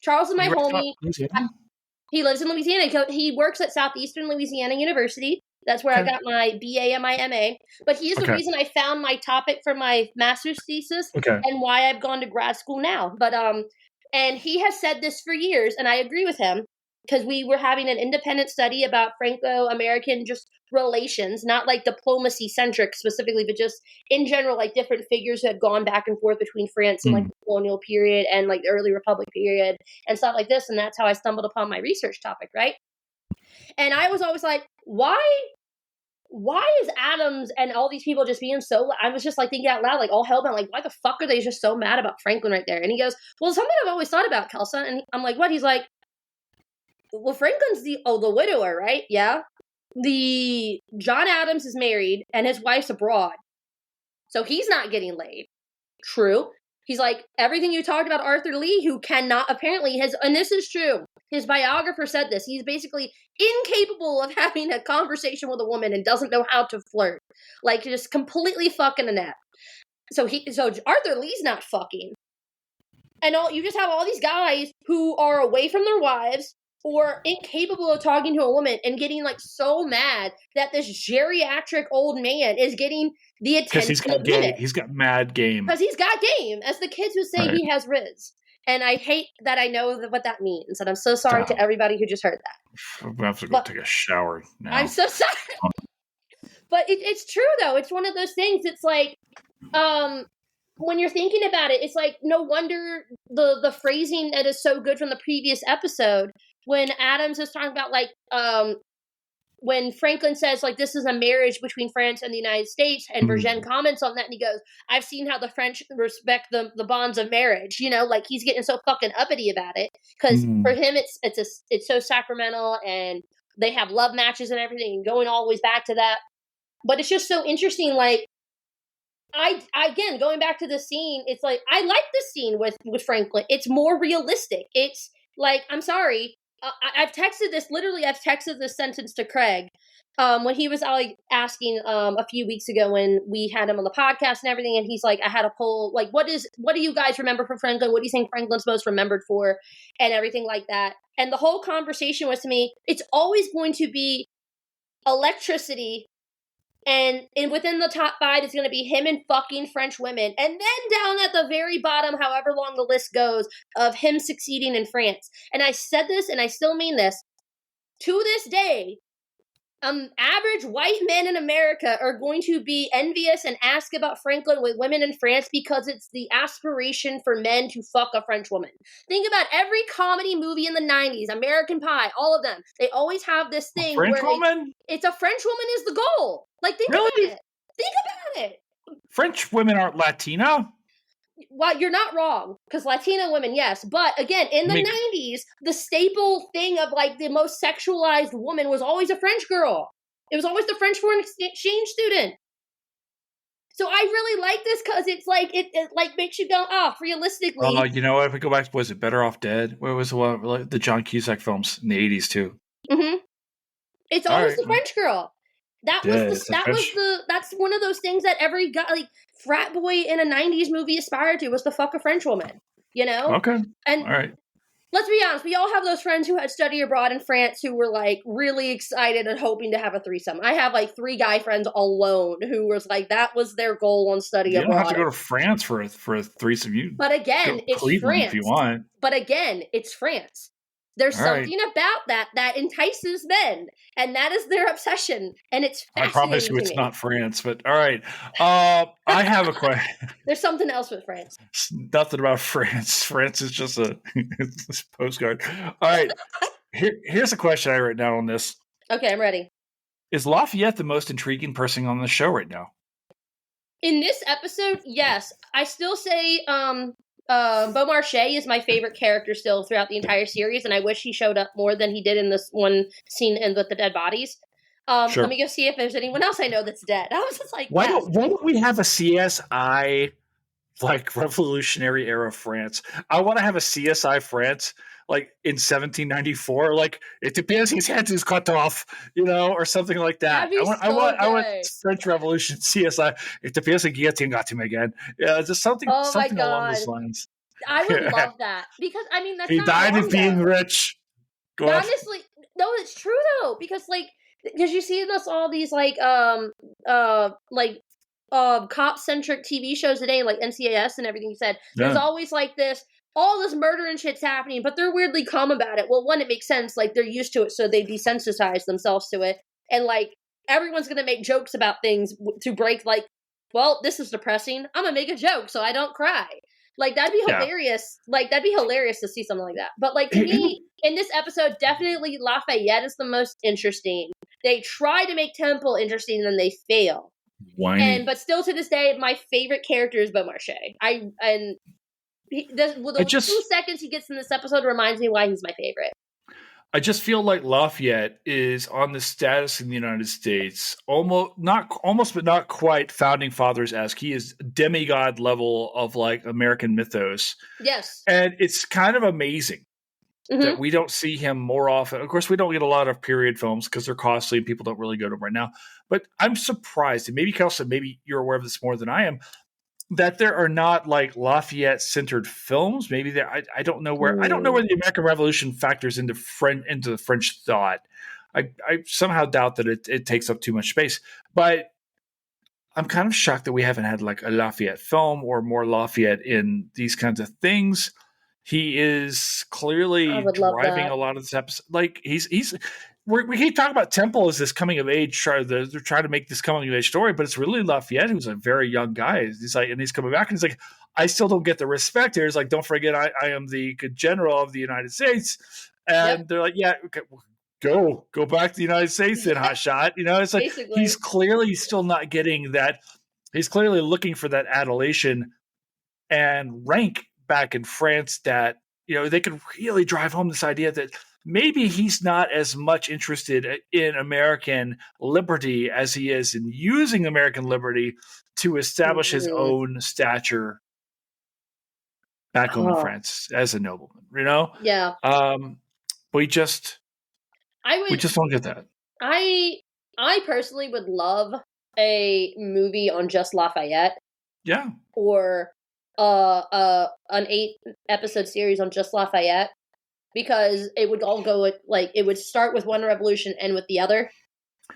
Speaker 2: Charles is my homie. He lives in Louisiana. He works at Southeastern Louisiana University. That's where I got my BA and my MA. But he is the reason I found my topic for my master's thesis and why I've gone to grad school now. But and he has said this for years, and I agree with him, because we were having an independent study about Franco-American just relations, not like diplomacy-centric specifically, but just in general, like different figures who had gone back and forth between France and like the colonial period and like the early Republic period and stuff like this. And that's how I stumbled upon my research topic, right? And I was always like, why is Adams and all these people just being so, I was just like thinking out loud, like all hellbound, like why the fuck are they just so mad about Franklin right there? And he goes, well, something I've always thought about, Kelsa. And I'm like, what? He's like, well, Franklin's the widower, right? Yeah. The John Adams is married and his wife's abroad. So he's not getting laid. True. He's like, everything you talked about Arthur Lee, who cannot, apparently and this is true, his biographer said this, he's basically incapable of having a conversation with a woman and doesn't know how to flirt. Like, just completely fucking inept. So Arthur Lee's not fucking. And you just have all these guys who are away from their wives or incapable of talking to a woman and getting like so mad that this geriatric old man is getting the attention of women.
Speaker 1: He's got mad game.
Speaker 2: Because he's got game, as the kids who say he has riz. And I hate that I know what that means. And I'm so sorry to everybody who just heard that.
Speaker 1: I'm going to have to go take a shower now.
Speaker 2: I'm so sorry. But it's true, though. It's one of those things. It's like, when you're thinking about it, it's like, no wonder the phrasing that is so good from the previous episode, when Adams is talking about, like, when Franklin says, like, this is a marriage between France and the United States, and Vergennes comments on that, and he goes, I've seen how the French respect the bonds of marriage, you know, like, he's getting so fucking uppity about it, because for him, it's so sacramental, and they have love matches and everything, and going always back to that, but it's just so interesting, like, again, going back to the scene, it's like, I like this scene with Franklin, it's more realistic, it's, like, I'm sorry, I've texted this sentence to Craig when he was asking a few weeks ago when we had him on the podcast and everything, and he's like, I had a poll, like, what do you guys remember from Franklin? What do you think Franklin's most remembered for? And everything like that. And the whole conversation was, to me, it's always going to be electricity And within the top 5 is going to be him and fucking French women. And then down at the very bottom, however long the list goes, of him succeeding in France. And I said this, and I still mean this. To this day, average white men in America are going to be envious and ask about Franklin with women in France because it's the aspiration for men to fuck a French woman. Think about every comedy movie in the 90s, American Pie, all of them. They always have this thing
Speaker 1: French
Speaker 2: where
Speaker 1: woman?
Speaker 2: it's a French woman is the goal. Like, think
Speaker 1: Really?
Speaker 2: about it. Think about it.
Speaker 1: French women aren't Latina?
Speaker 2: Well, you're not wrong, because Latina women, yes. But again, in the 90s, the staple thing of like the most sexualized woman was always a French girl. It was always the French foreign exchange student. So I really like this because it's like it like makes you go, realistically.
Speaker 1: Oh, you know what? If we go back, was it Better Off Dead? Where was the one, like, the John Cusack films in the 80s too?
Speaker 2: Mm-hmm. It's always the French girl. That's one of those things that every guy, like, frat boy in a 90s movie aspired to, was to fuck a French woman, you know?
Speaker 1: Okay.
Speaker 2: And
Speaker 1: all right.
Speaker 2: Let's be honest, we all have those friends who had studied abroad in France who were like really excited and hoping to have a threesome. I have like 3 guy friends alone who was like, that was their goal on study abroad.
Speaker 1: You don't have to go to France for a threesome.
Speaker 2: But again, it's
Speaker 1: Cleveland
Speaker 2: France.
Speaker 1: If you want.
Speaker 2: But again, it's France. There's something about that entices men, and that is their obsession, and it's fascinating.
Speaker 1: I promise you it's not France, but all right. I have a question.
Speaker 2: There's something else with France.
Speaker 1: Nothing about France. France is just a postcard. All right. Here's a question I wrote down on this.
Speaker 2: Okay, I'm ready.
Speaker 1: Is Lafayette the most intriguing person on the show right now?
Speaker 2: In this episode, yes. I still say Beaumarchais is my favorite character still throughout the entire series, and I wish he showed up more than he did in this one scene with the dead bodies.
Speaker 1: Sure.
Speaker 2: Let me go see if there's anyone else I know that's dead. I was just like,
Speaker 1: why don't we have a CSI, like, Revolutionary Era France? I want to have a CSI France, like, in 1794. Like, it depends, his head is cut off, or something like that. I want French Revolution CSI. It depends, the guillotine got him again. Yeah, just something along those lines.
Speaker 2: I would love that, because I mean, that's
Speaker 1: he
Speaker 2: not
Speaker 1: died
Speaker 2: wrong,
Speaker 1: of being rich.
Speaker 2: Honestly, no, it's true though, because you see in all these cop-centric TV shows today, like NCIS and everything you said. There's always like all this murder and shit's happening, but they're weirdly calm about it. Well, one, it makes sense, like they're used to it, so they desensitize themselves to it, and like everyone's gonna make jokes about things to break. Like, well, this is depressing. I'm gonna make a joke so I don't cry. Like, that'd be hilarious. Like, that'd be hilarious to see something like that. But like, to me, in this episode, definitely Lafayette is the most interesting. They try to make Temple interesting, and they fail. But still to this day, my favorite character is Beaumarchais. The 2 seconds he gets in this episode reminds me why he's my favorite.
Speaker 1: I just feel like Lafayette is on the status in the United States, almost but not quite founding fathers-esque. He is demigod level of like American mythos.
Speaker 2: Yes.
Speaker 1: And it's kind of amazing that we don't see him more often. Of course, we don't get a lot of period films because they're costly and people don't really go to them right now. But I'm surprised, and maybe Kelsa, maybe you're aware of this more than I am, that there are not like Lafayette-centered films. Maybe I don't know where. I don't know where the American Revolution factors into the French thought. I somehow doubt that it takes up too much space. But I'm kind of shocked that we haven't had like a Lafayette film or more Lafayette in these kinds of things. He is clearly driving a lot of this episode. Like we keep talking about Temple as this coming of age. They're trying to make this coming of age story, but it's really Lafayette, who's a very young guy. He's like, and he's coming back, and he's like, I still don't get the respect here. He's like, don't forget, I am the good general of the United States, and they're like, yeah, okay, go back to the United States, then hotshot. It's like basically. He's clearly still not getting that. He's clearly looking for that adulation and rank back in France that they could really drive home this idea that maybe he's not as much interested in American liberty as he is in using American liberty to establish his own stature back home in France as a nobleman,
Speaker 2: Yeah.
Speaker 1: We just don't get that.
Speaker 2: I personally would love a movie on just Lafayette.
Speaker 1: Yeah.
Speaker 2: Or an 8-episode series on just Lafayette, because it would all go with, like, it would start with one revolution, end with the other.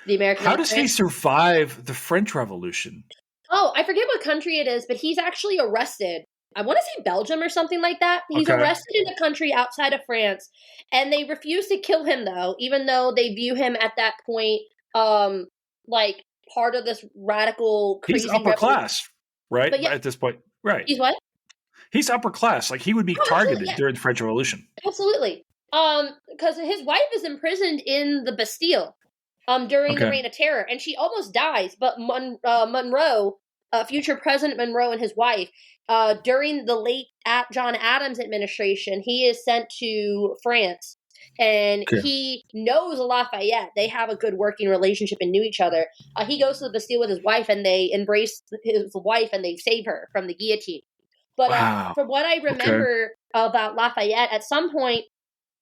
Speaker 2: the American
Speaker 1: How
Speaker 2: of
Speaker 1: does he
Speaker 2: France.
Speaker 1: survive the French Revolution?
Speaker 2: Oh, I forget what country it is, but he's actually arrested. I want to say Belgium or something like that. He's
Speaker 1: Okay.
Speaker 2: arrested in a country outside of France, and they refuse to kill him though, even though they view him at that point like part of this radical
Speaker 1: He's
Speaker 2: crazy
Speaker 1: upper
Speaker 2: revolution.
Speaker 1: class, right?
Speaker 2: But yeah,
Speaker 1: At this point, right?
Speaker 2: he's what?
Speaker 1: He's upper class. Like he would be
Speaker 2: Oh, absolutely,
Speaker 1: targeted
Speaker 2: yeah,
Speaker 1: during the French Revolution.
Speaker 2: absolutely. Because his wife is imprisoned in the Bastille, during the
Speaker 1: Okay.
Speaker 2: Reign of Terror, and she almost dies. But Monroe, future President Monroe, and his wife, during the late John Adams administration, he is sent to France, and
Speaker 1: Okay.
Speaker 2: he knows Lafayette. They have a good working relationship and knew each other. He goes to the Bastille with his wife, and they embrace his wife, and they save her from the guillotine. But
Speaker 1: Wow.
Speaker 2: from what I
Speaker 1: Okay.
Speaker 2: remember about Lafayette, at some point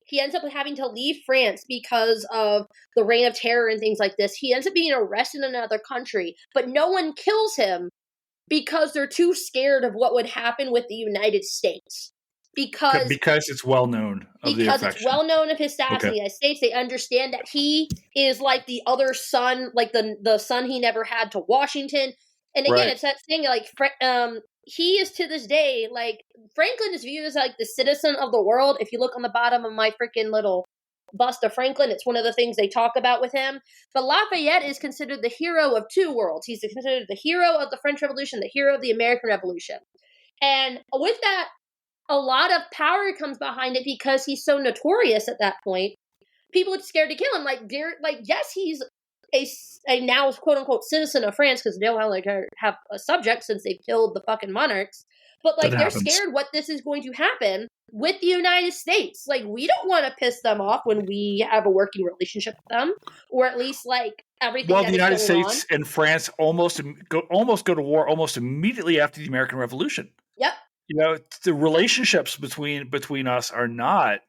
Speaker 2: he ends up having to leave France because of the Reign of Terror and things like this. He ends up being arrested in another country, but no one kills him because they're too scared of what would happen with the United States. Because
Speaker 1: it's well known of the
Speaker 2: it's
Speaker 1: affection.
Speaker 2: well known of his status in
Speaker 1: Okay.
Speaker 2: the United States. They understand that he is like the other son, like the son he never had to Washington. And again,
Speaker 1: Right.
Speaker 2: it's that thing like he is to this day, like, Franklin is viewed as like the citizen of the world. If you look on the bottom of my freaking little bust of Franklin, it's one of the things they talk about with him. But Lafayette is considered the hero of two worlds. He's considered the hero of the French Revolution, the hero of the American Revolution. And with that, a lot of power comes behind it because he's so notorious at that point. People are scared to kill him. Yes, he's a now quote unquote citizen of France because they don't have a subject since they've killed the fucking monarchs. But like, they're scared what this is going to happen with the United States. Like, we don't want to piss them off when we have a working relationship with them, or at least like everything.
Speaker 1: Well,
Speaker 2: that
Speaker 1: the United
Speaker 2: is going
Speaker 1: States and France almost go to war almost immediately after the American Revolution.
Speaker 2: Yep.
Speaker 1: You know, the relationships between us are not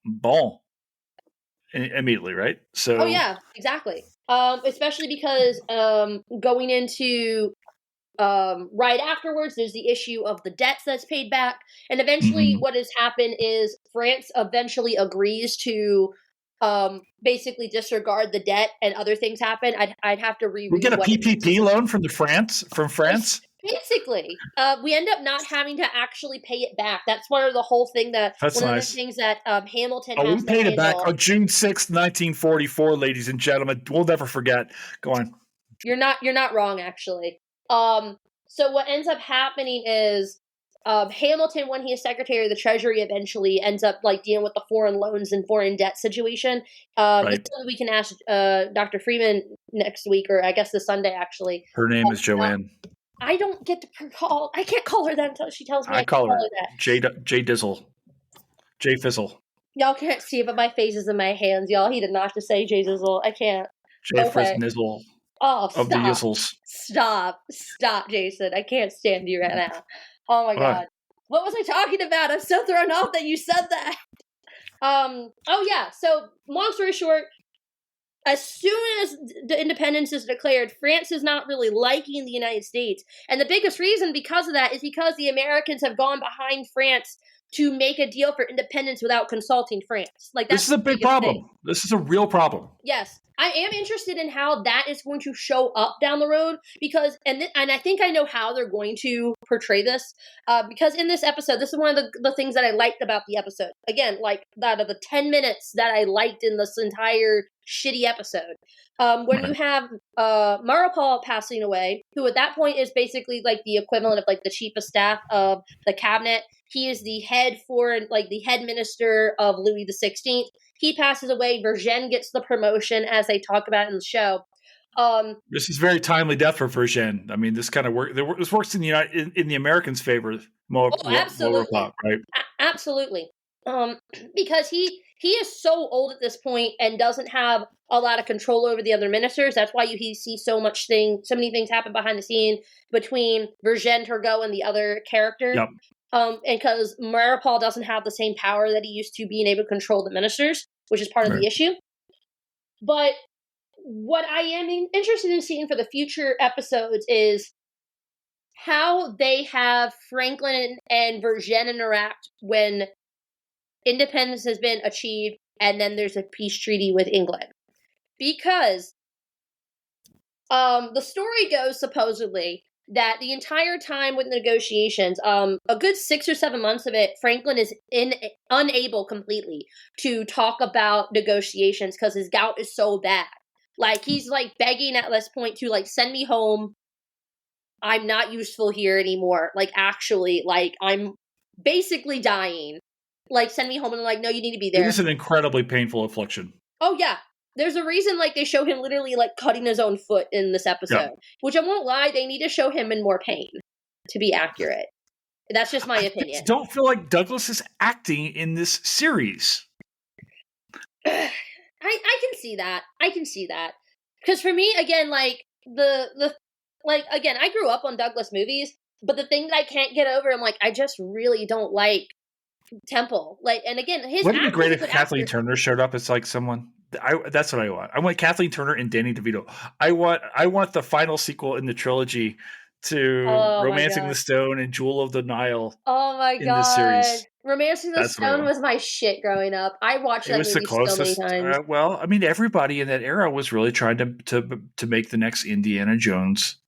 Speaker 1: bon immediately, right? So.
Speaker 2: Oh yeah, exactly. Especially because going into right afterwards, there's the issue of the debts that's paid back, and eventually, what has happened is France eventually agrees to basically disregard the debt, and other things happen. I'd have to reread.
Speaker 1: We get a PPP loan from France.
Speaker 2: Basically, we end up not having to actually pay it back. That's one of the whole thing that
Speaker 1: That's
Speaker 2: one
Speaker 1: nice.
Speaker 2: of the things that Hamilton
Speaker 1: we
Speaker 2: has to
Speaker 1: paid it back
Speaker 2: handle.
Speaker 1: on June 6th, 1944, ladies and gentlemen. We'll never forget. Go on.
Speaker 2: You're not wrong, actually. So what ends up happening is Hamilton, when he is Secretary of the Treasury, eventually ends up like dealing with the foreign loans and foreign debt situation. This is something we can ask Dr. Freeman next week, or I guess this Sunday, actually.
Speaker 1: Her name is Joanne.
Speaker 2: I don't get to call. I can't call her that until she tells me
Speaker 1: I call her
Speaker 2: that.
Speaker 1: J Dizzle. J Fizzle.
Speaker 2: Y'all can't see it, but my face is in my hands, y'all. He did not just say J Dizzle. I can't.
Speaker 1: J Frizz Nizzle.
Speaker 2: Oh,
Speaker 1: of the Yizzles.
Speaker 2: Stop, Jason. I can't stand you right now. Oh my god. What was I talking about? I'm so thrown off that you said that. Oh yeah. So long story short, as soon as the independence is declared, France is not really liking the United States. And the biggest reason because of that is because the Americans have gone behind France to make a deal for independence without consulting France. Like, that's
Speaker 1: this is a big problem.
Speaker 2: Thing.
Speaker 1: This is a real problem.
Speaker 2: Yes. I am interested in how that is going to show up down the road because, and I think I know how they're going to portray this because in this episode, this is one of the things that I liked about the episode. Again, like that of the 10 minutes that I liked in this entire shitty episode. When you have Maripal passing away, who at that point is basically like the equivalent of like the chief of staff of the cabinet. He is the head the head minister of Louis XVI. He passes away. Vergennes gets the promotion, as they talk about in the show.
Speaker 1: This is very timely death for Vergennes. I mean, this kind of this works in the Americans' favor.
Speaker 2: Absolutely,
Speaker 1: right?
Speaker 2: Absolutely. Because he is so old at this point and doesn't have a lot of control over the other ministers. That's why you see so many things happen behind the scene between Vergennes, Turgot, and the other character.
Speaker 1: Yep.
Speaker 2: And because Maripal doesn't have the same power that he used to, being able to control the ministers, which is part of the issue. But what I am interested in seeing for the future episodes is how they have Franklin and Vergennes interact when independence has been achieved and then there's a peace treaty with England. Because The story goes supposedly that the entire time with negotiations, a good 6 or 7 months of it, Franklin is unable completely to talk about negotiations because his gout is so bad. Like, he's like begging at this point to like send me home. I'm not useful here anymore. Like, actually, like, I'm basically dying. Like, send me home. And I'm like, no, you need to be
Speaker 1: It
Speaker 2: there.
Speaker 1: is an incredibly painful affliction.
Speaker 2: Oh, yeah. There's a reason, like, they show him literally, like, cutting his own foot in this episode.
Speaker 1: Yeah.
Speaker 2: Which I won't lie, they need to show him in more pain to be accurate. That's just my opinion.
Speaker 1: I don't feel like Douglas is acting in this series.
Speaker 2: I can see that. I can see that. Because for me, again, like, again, I grew up on Douglas movies, but the thing that I can't get over, I'm like, I just really don't like Temple. Like, and again, his
Speaker 1: Wouldn't it be great if
Speaker 2: actor's a good
Speaker 1: Kathleen
Speaker 2: actor.
Speaker 1: Turner showed up as like someone? That's what I want. I want Kathleen Turner and Danny DeVito. I want the final sequel in the trilogy to
Speaker 2: Oh my
Speaker 1: Romancing
Speaker 2: God.
Speaker 1: the Stone and Jewel of the Nile
Speaker 2: Oh my
Speaker 1: in this
Speaker 2: God.
Speaker 1: series.
Speaker 2: Romancing the
Speaker 1: That's what I
Speaker 2: Stone
Speaker 1: want.
Speaker 2: was my shit growing up. I watched
Speaker 1: It
Speaker 2: that
Speaker 1: was the
Speaker 2: movie so many
Speaker 1: closest.
Speaker 2: times.
Speaker 1: Well, I mean, everybody in that era was really trying to make the next Indiana Jones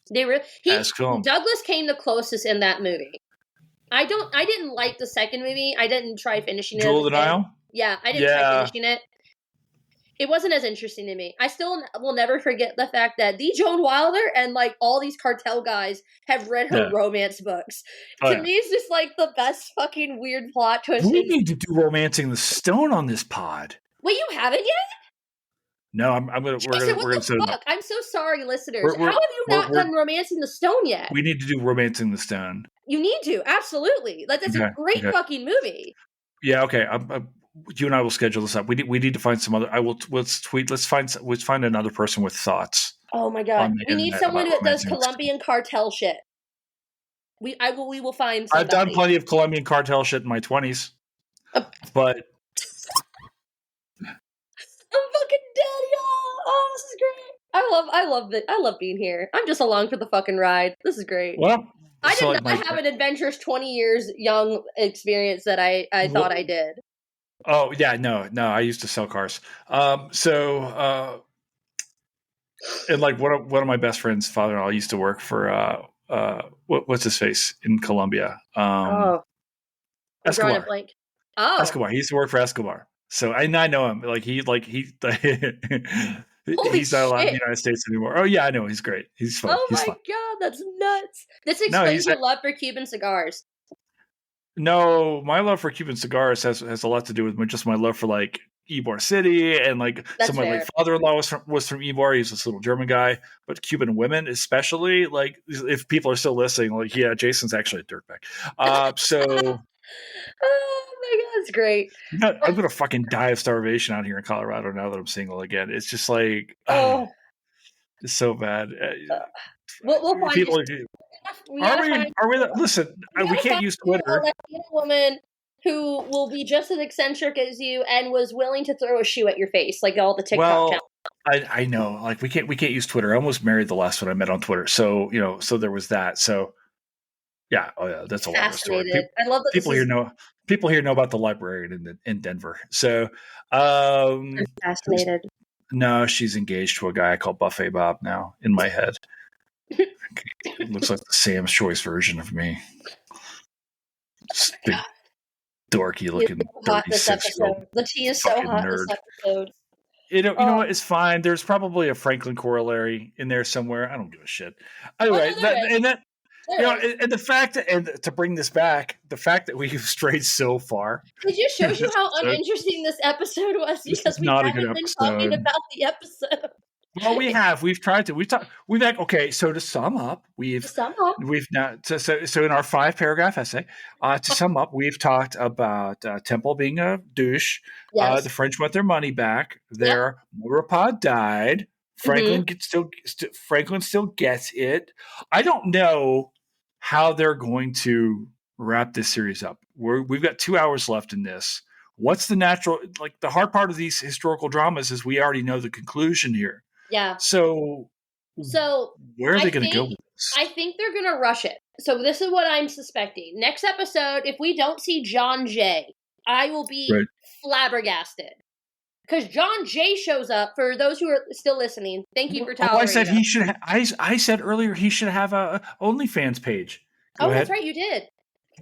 Speaker 1: esque film.
Speaker 2: Douglas came the closest in that movie. I didn't like the second movie. I didn't try finishing it.
Speaker 1: Jewel
Speaker 2: as
Speaker 1: of the
Speaker 2: a kid.
Speaker 1: Nile?
Speaker 2: Yeah, I didn't try finishing it. It wasn't as interesting to me. I still will never forget the fact that the Joan Wilder and like all these cartel guys have read her romance books. To me, it's just like the best fucking weird plot twist.
Speaker 1: We need to do Romancing the Stone on this pod.
Speaker 2: Wait, you haven't yet?
Speaker 1: No, we're gonna set it up.
Speaker 2: I'm so sorry, listeners. How have you not done Romancing the Stone yet?
Speaker 1: We need to do Romancing the Stone.
Speaker 2: You need to, absolutely. That's a great fucking movie.
Speaker 1: Yeah, okay. You and I will schedule this up. We need to find some other. Let's find another person with thoughts.
Speaker 2: Oh my God, we need someone that does Colombian cartel shit. We will find somebody.
Speaker 1: I've done plenty of Colombian cartel shit in my 20s, but
Speaker 2: I'm fucking dead, y'all. Oh, this is great. I love being here. I'm just along for the fucking ride. This is great.
Speaker 1: Well,
Speaker 2: I did not have an adventurous 20 years young experience that I thought I did.
Speaker 1: Oh yeah, no. I used to sell cars. And like one of my best friends' father-in-law used to work for what's his face in Colombia? Escobar. Escobar. He used to work for Escobar. So I know him. He's not allowed in the United States anymore. Oh yeah, I know. He's great. He's fun.
Speaker 2: Oh my God, that's nuts. This explains your love for Cuban cigars.
Speaker 1: No, my love for Cuban cigars has a lot to do with just my love for like Ybor City and like my father-in-law was from Ybor. He's this little German guy, but Cuban women especially, like if people are still listening, like yeah, Jason's actually a dirtbag. So
Speaker 2: oh my God, it's great.
Speaker 1: I'm gonna fucking die of starvation out here in Colorado now that I'm single again. It's just like it's so bad.
Speaker 2: We'll find people.
Speaker 1: Are we? Listen, we can't use Twitter.
Speaker 2: A Latina woman who will be just as eccentric as you and was willing to throw a shoe at your face, like all the TikTok channels.
Speaker 1: I know, like we can't use Twitter. I almost married the last one I met on Twitter, so so there was that. So yeah, that's a long story.
Speaker 2: I love that
Speaker 1: people here know about the librarian in Denver. So
Speaker 2: I'm fascinated.
Speaker 1: No, she's engaged to a guy I call Buffet Bob now in my head. It looks like the Sam's Choice version of me. Just big, dorky looking 36-year-old.
Speaker 2: The tea is so hot
Speaker 1: nerd.
Speaker 2: this episode.
Speaker 1: You know what? It's fine. There's probably a Franklin corollary in there somewhere. I don't give a shit. Anyway, and the fact that, and to bring this back, the fact that we've strayed so far.
Speaker 2: It just shows you how uninteresting this episode was because we haven't been talking about the episode.
Speaker 1: Well, we've tried to. Okay. So to sum up, we've now so in our 5-paragraph essay, to sum up, we've talked about Temple being a douche. Yes. The French want their money back. Their motorpod died. Franklin Franklin still gets it. I don't know how they're going to wrap this series up. We've got 2 hours left in this. What's the natural? Like the hard part of these historical dramas is we already know the conclusion here.
Speaker 2: Yeah.
Speaker 1: So where are they going to go with this?
Speaker 2: I think they're going to rush it. So this is what I'm suspecting. Next episode, if we don't see John Jay, I will be flabbergasted. because John Jay shows up. For those who are still listening, thank you for tolerating.
Speaker 1: I said he should. I said earlier he should have a OnlyFans page. Go ahead.
Speaker 2: That's right, you did.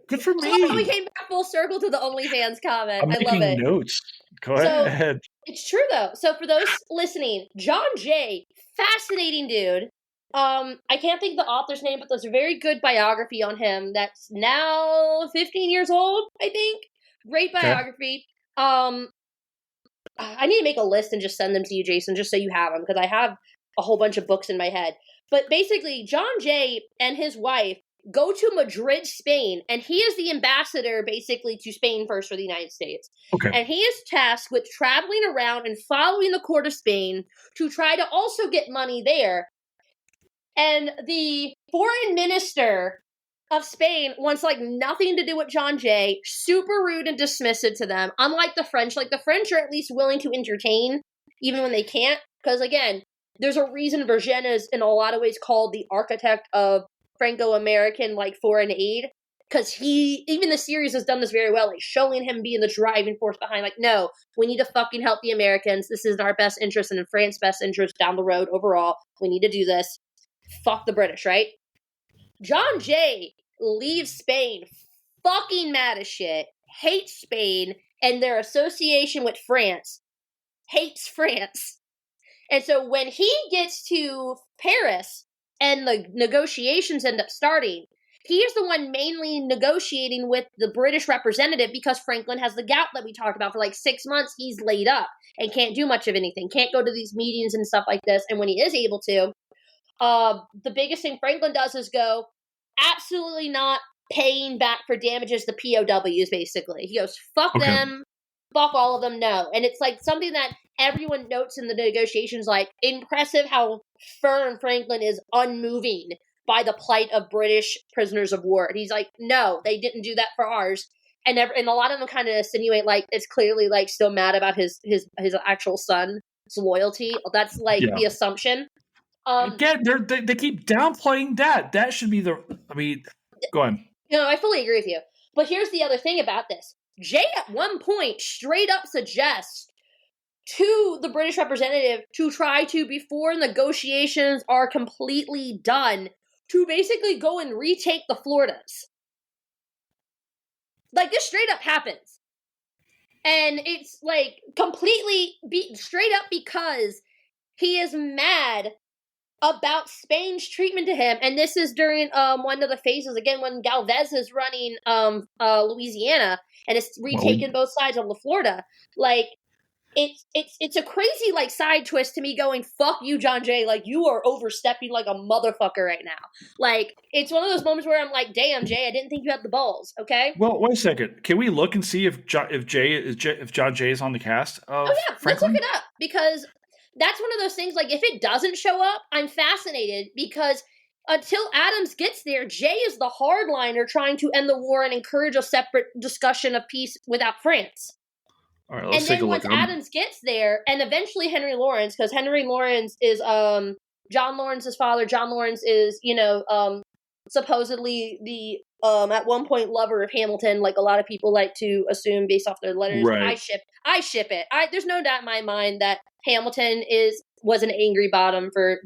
Speaker 1: Good for me.
Speaker 2: Oh, we came back full circle to the OnlyFans comment.
Speaker 1: I'm
Speaker 2: I love
Speaker 1: making
Speaker 2: it.
Speaker 1: notes. Go ahead.
Speaker 2: It's true though. So for those listening, John Jay, fascinating dude. I can't think of the author's name, but there's a very good biography on him that's now 15 years old, I think. Great biography. Okay. I need to make a list and just send them to you, Jason, just so you have them, because I have a whole bunch of books in my head. But basically, John Jay and his wife go to Madrid, Spain, and he is the ambassador, basically, to Spain first for the United States.
Speaker 1: Okay.
Speaker 2: And he is tasked with traveling around and following the court of Spain to try to also get money there. And the foreign minister of Spain wants nothing to do with John Jay, super rude and dismissive to them. Unlike the French, the French are at least willing to entertain, even when they can't. Because again, there's a reason Vergennes is in a lot of ways called the architect of Franco-American foreign aid. Because even the series has done this very well, showing him being the driving force behind, no, we need to fucking help the Americans. This is in our best interest and in France's best interest down the road overall. We need to do this. Fuck the British, right? John Jay leaves Spain fucking mad as shit, hates Spain, and their association with France, hates France. And so when he gets to Paris and the negotiations end up starting, he is the one mainly negotiating with the British representative because Franklin has the gout that we talked about for 6 months. He's laid up and can't do much of anything, can't go to these meetings and stuff like this. And when he is able to, the biggest thing Franklin does is go, absolutely not paying back for damages to POWs, basically. He goes, fuck them, fuck all of them, no. And it's something that everyone notes in the negotiations, impressive how firm Franklin is, unmoving by the plight of British prisoners of war. And he's no, they didn't do that for ours. And a lot of them kind of insinuate it's clearly still mad about his actual son's loyalty. That's the assumption.
Speaker 1: Again, they keep downplaying that. That should be go on.
Speaker 2: No, I fully agree with you. But here's the other thing about this. Jay at one point straight up suggests to the British representative to try to, before negotiations are completely done, to basically go and retake the Floridas. This straight up happens. And it's completely straight up because he is mad about Spain's treatment to him, and this is during one of the phases again when Galvez is running Louisiana, and it's retaken both sides of La Florida. It's a crazy side twist to me going, fuck you, John Jay, you are overstepping like a motherfucker right now. It's one of those moments where I'm damn, Jay, I didn't think you had the balls. Okay.
Speaker 1: Well, wait a second. Can we look and see if John Jay is on the cast?
Speaker 2: Oh yeah, let's look it up, because that's one of those things, if it doesn't show up, I'm fascinated, because until Adams gets there, Jay is the hardliner trying to end the war and encourage a separate discussion of peace without France.
Speaker 1: All right, let's take a look.
Speaker 2: And then once Adams gets there, and eventually Henry Lawrence, because Henry Lawrence is John Lawrence's father. John Lawrence is, supposedly the at one point lover of Hamilton, a lot of people like to assume based off their letters.
Speaker 1: Right.
Speaker 2: I ship it. There's no doubt in my mind that Hamilton was an angry bottom for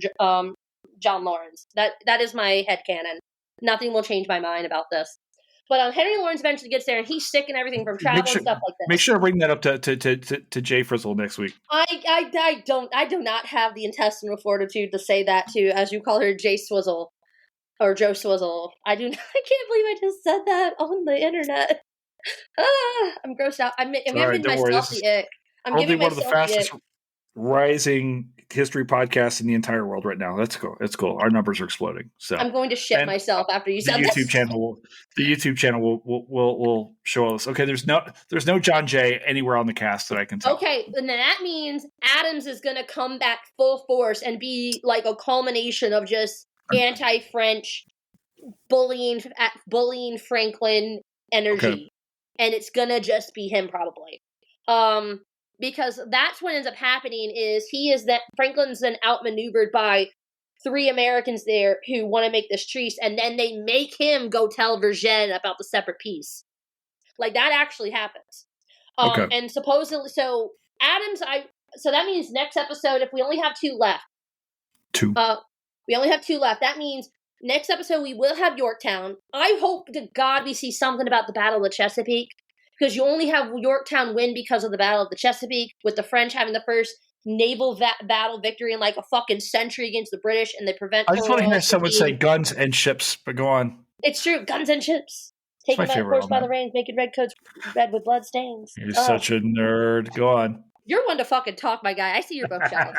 Speaker 2: John Lawrence. That is my headcanon. Nothing will change my mind about this. But Henry Lawrence eventually gets there, and he's sick and everything from travel and stuff like this.
Speaker 1: Make sure to bring that up to Jay Frizzle next week.
Speaker 2: I do not have the intestinal fortitude to say that to, as you call her, Jay Swizzle. Or Joe Swizzle. I can't believe I just said that on the internet. I'm grossed out. I'm giving myself the ick. I'm giving myself the ick. One of the fastest
Speaker 1: rising history podcasts in the entire world right now. That's cool. It's cool. Our numbers are exploding. So
Speaker 2: I'm going to shit myself after you said
Speaker 1: this. The YouTube channel will show us. Okay, there's no John Jay anywhere on the cast that I can tell.
Speaker 2: Okay, and then that means Adams is going to come back full force and be a culmination of just anti-French bullying Franklin energy. Okay. And it's gonna just be him probably. Because that's what ends up happening is Franklin's then outmaneuvered by 3 Americans there who want to make this truce, and then they make him go tell Vergennes about the separate peace. That actually happens. And supposedly, so Adams, so that means next episode, if we only have 2 left.
Speaker 1: 2.
Speaker 2: We only have 2 left. That means next episode we will have Yorktown. I hope to God we see something about the Battle of the Chesapeake, because you only have Yorktown win because of the Battle of the Chesapeake, with the French having the first naval battle victory in like a fucking century against the British, and they prevent.
Speaker 1: I just want to hear someone say guns and ships, but go on.
Speaker 2: It's true, guns and ships. Taking my horse by the reins, making red coats red with blood stains.
Speaker 1: You're such a nerd. Go on.
Speaker 2: You're one to fucking talk, my guy. I see your bookshelf.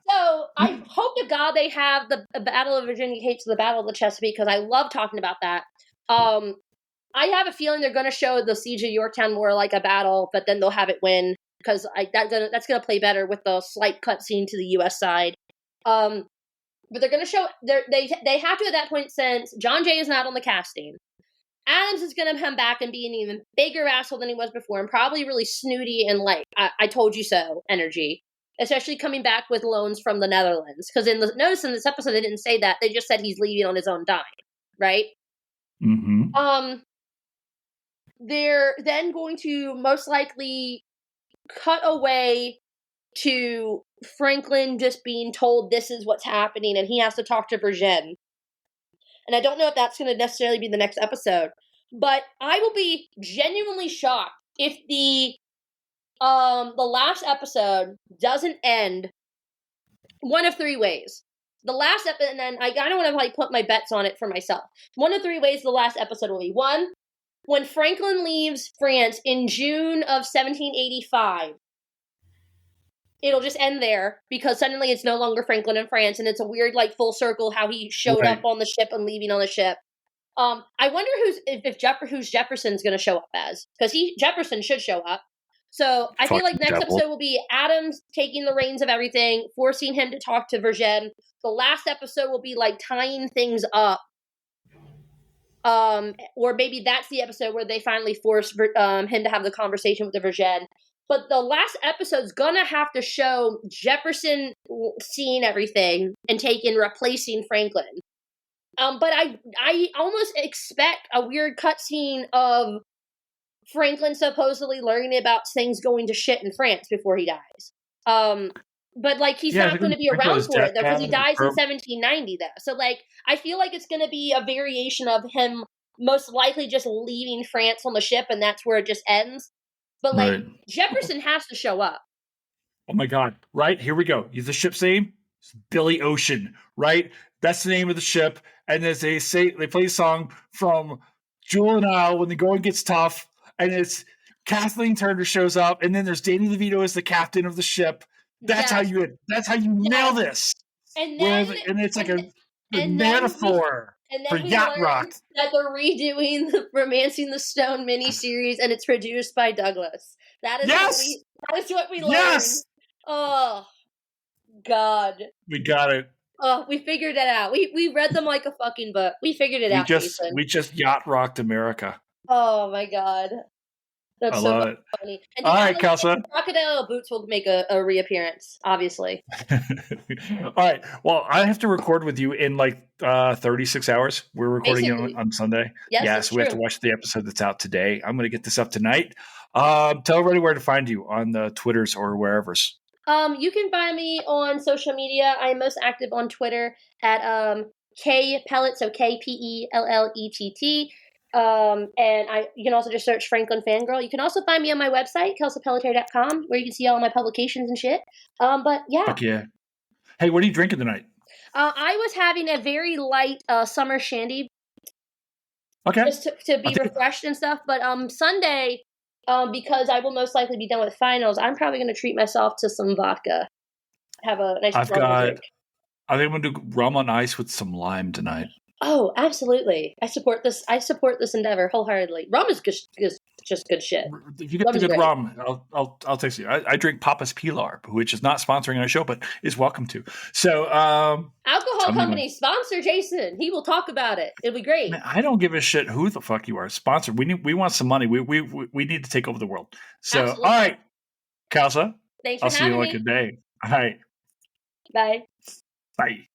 Speaker 2: So I hope to God they have the Battle of Virginia Heights to the Battle of the Chesapeake, because I love talking about that. I have a feeling they're going to show the Siege of Yorktown more like a battle, but then they'll have it win, because that's going to play better with the slight cutscene to the U.S. side. But they're going to show they have to at that point, since John Jay is not on the casting. Adams is going to come back and be an even bigger asshole than he was before, and probably really snooty and like, I told you so energy. Especially coming back with loans from the Netherlands. Because notice in this episode they didn't say that. They just said he's leaving on his own dime. Right?
Speaker 1: Mm-hmm.
Speaker 2: They're then going to most likely cut away to Franklin just being told this is what's happening, and he has to talk to Virgin. And I don't know if that's going to necessarily be the next episode. But I will be genuinely shocked if the last episode doesn't end one of 3 ways. The last episode, and then I don't want to like put my bets on it for myself. One of 3 ways the last episode will be. 1, when Franklin leaves France in June of 1785. It'll just end there, because suddenly it's no longer Franklin in France, and it's a weird, like, full circle how he showed up on the ship and leaving on the ship. I wonder who's Jefferson's going to show up as, because Jefferson should show up. So I feel like next episode will be Adams taking the reins of everything, forcing him to talk to Virgin. The last episode will be like tying things up. Or maybe that's the episode where they finally force him to have the conversation with the Virgin. But the last episode's gonna have to show Jefferson seeing everything and replacing Franklin. But I almost expect a weird cutscene of Franklin supposedly learning about things going to shit in France before he dies. But like he's not going to be around for it though, because he dies in 1790 though. So like I feel like it's going to be a variation of him most likely just leaving France on the ship, and that's where it just ends. But like Jefferson has to show up.
Speaker 1: Oh my God! Right, here we go. The ship's name? It's Billy Ocean. Right, that's the name of the ship. And as they play a song from Jewel and Isle when the going gets tough, and it's Kathleen Turner shows up, and then there's Danny DeVito as the captain of the ship. That's how you nail this.
Speaker 2: And then
Speaker 1: it's like a metaphor for yacht rock.
Speaker 2: That they're redoing the Romancing the Stone miniseries, and it's produced by Douglas. That is what we learned. Yes. Oh God.
Speaker 1: We got it.
Speaker 2: Oh, we figured it out. We read them like a fucking book. We figured it out.
Speaker 1: We just yacht rocked America.
Speaker 2: Oh my God. That's so funny. And
Speaker 1: all right, Kelsa.
Speaker 2: Crocodile Boots will make a reappearance, obviously.
Speaker 1: All right. Well, I have to record with you in like 36 hours. We're recording it on Sunday.
Speaker 2: Yes,
Speaker 1: so we have to watch the episode that's out today. I'm going to get this up tonight. Tell everybody where to find you on the Twitters or wherever's.
Speaker 2: You can find me on social media. I'm most active on Twitter at Kpellet, so KPELLETT. And you can also just search Franklin Fangirl. You can also find me on my website, KelsaPellettiere.com, where you can see all my publications and shit. But yeah.
Speaker 1: Fuck yeah. Hey, what are you drinking tonight?
Speaker 2: I was having a very light summer shandy.
Speaker 1: Okay.
Speaker 2: Just to be refreshed and stuff. But Sunday, because I will most likely be done with finals, I'm probably going to treat myself to some vodka. Have a nice drink.
Speaker 1: I think I'm going to do rum on ice with some lime tonight.
Speaker 2: Oh, absolutely! I support this. Endeavor wholeheartedly. Rum is just good shit.
Speaker 1: If you get the good rum, I'll text you. I drink Papa's Pilar, which is not sponsoring our show, but is welcome to. So,
Speaker 2: alcohol company sponsor Jason. He will talk about it. It'll be great.
Speaker 1: Man, I don't give a shit who the fuck you are. Sponsor. We want some money. We need to take over the world. So, absolutely. All right, Kelsa.
Speaker 2: Thanks for
Speaker 1: having me. I'll see you like a day. All right.
Speaker 2: Bye.
Speaker 1: Bye.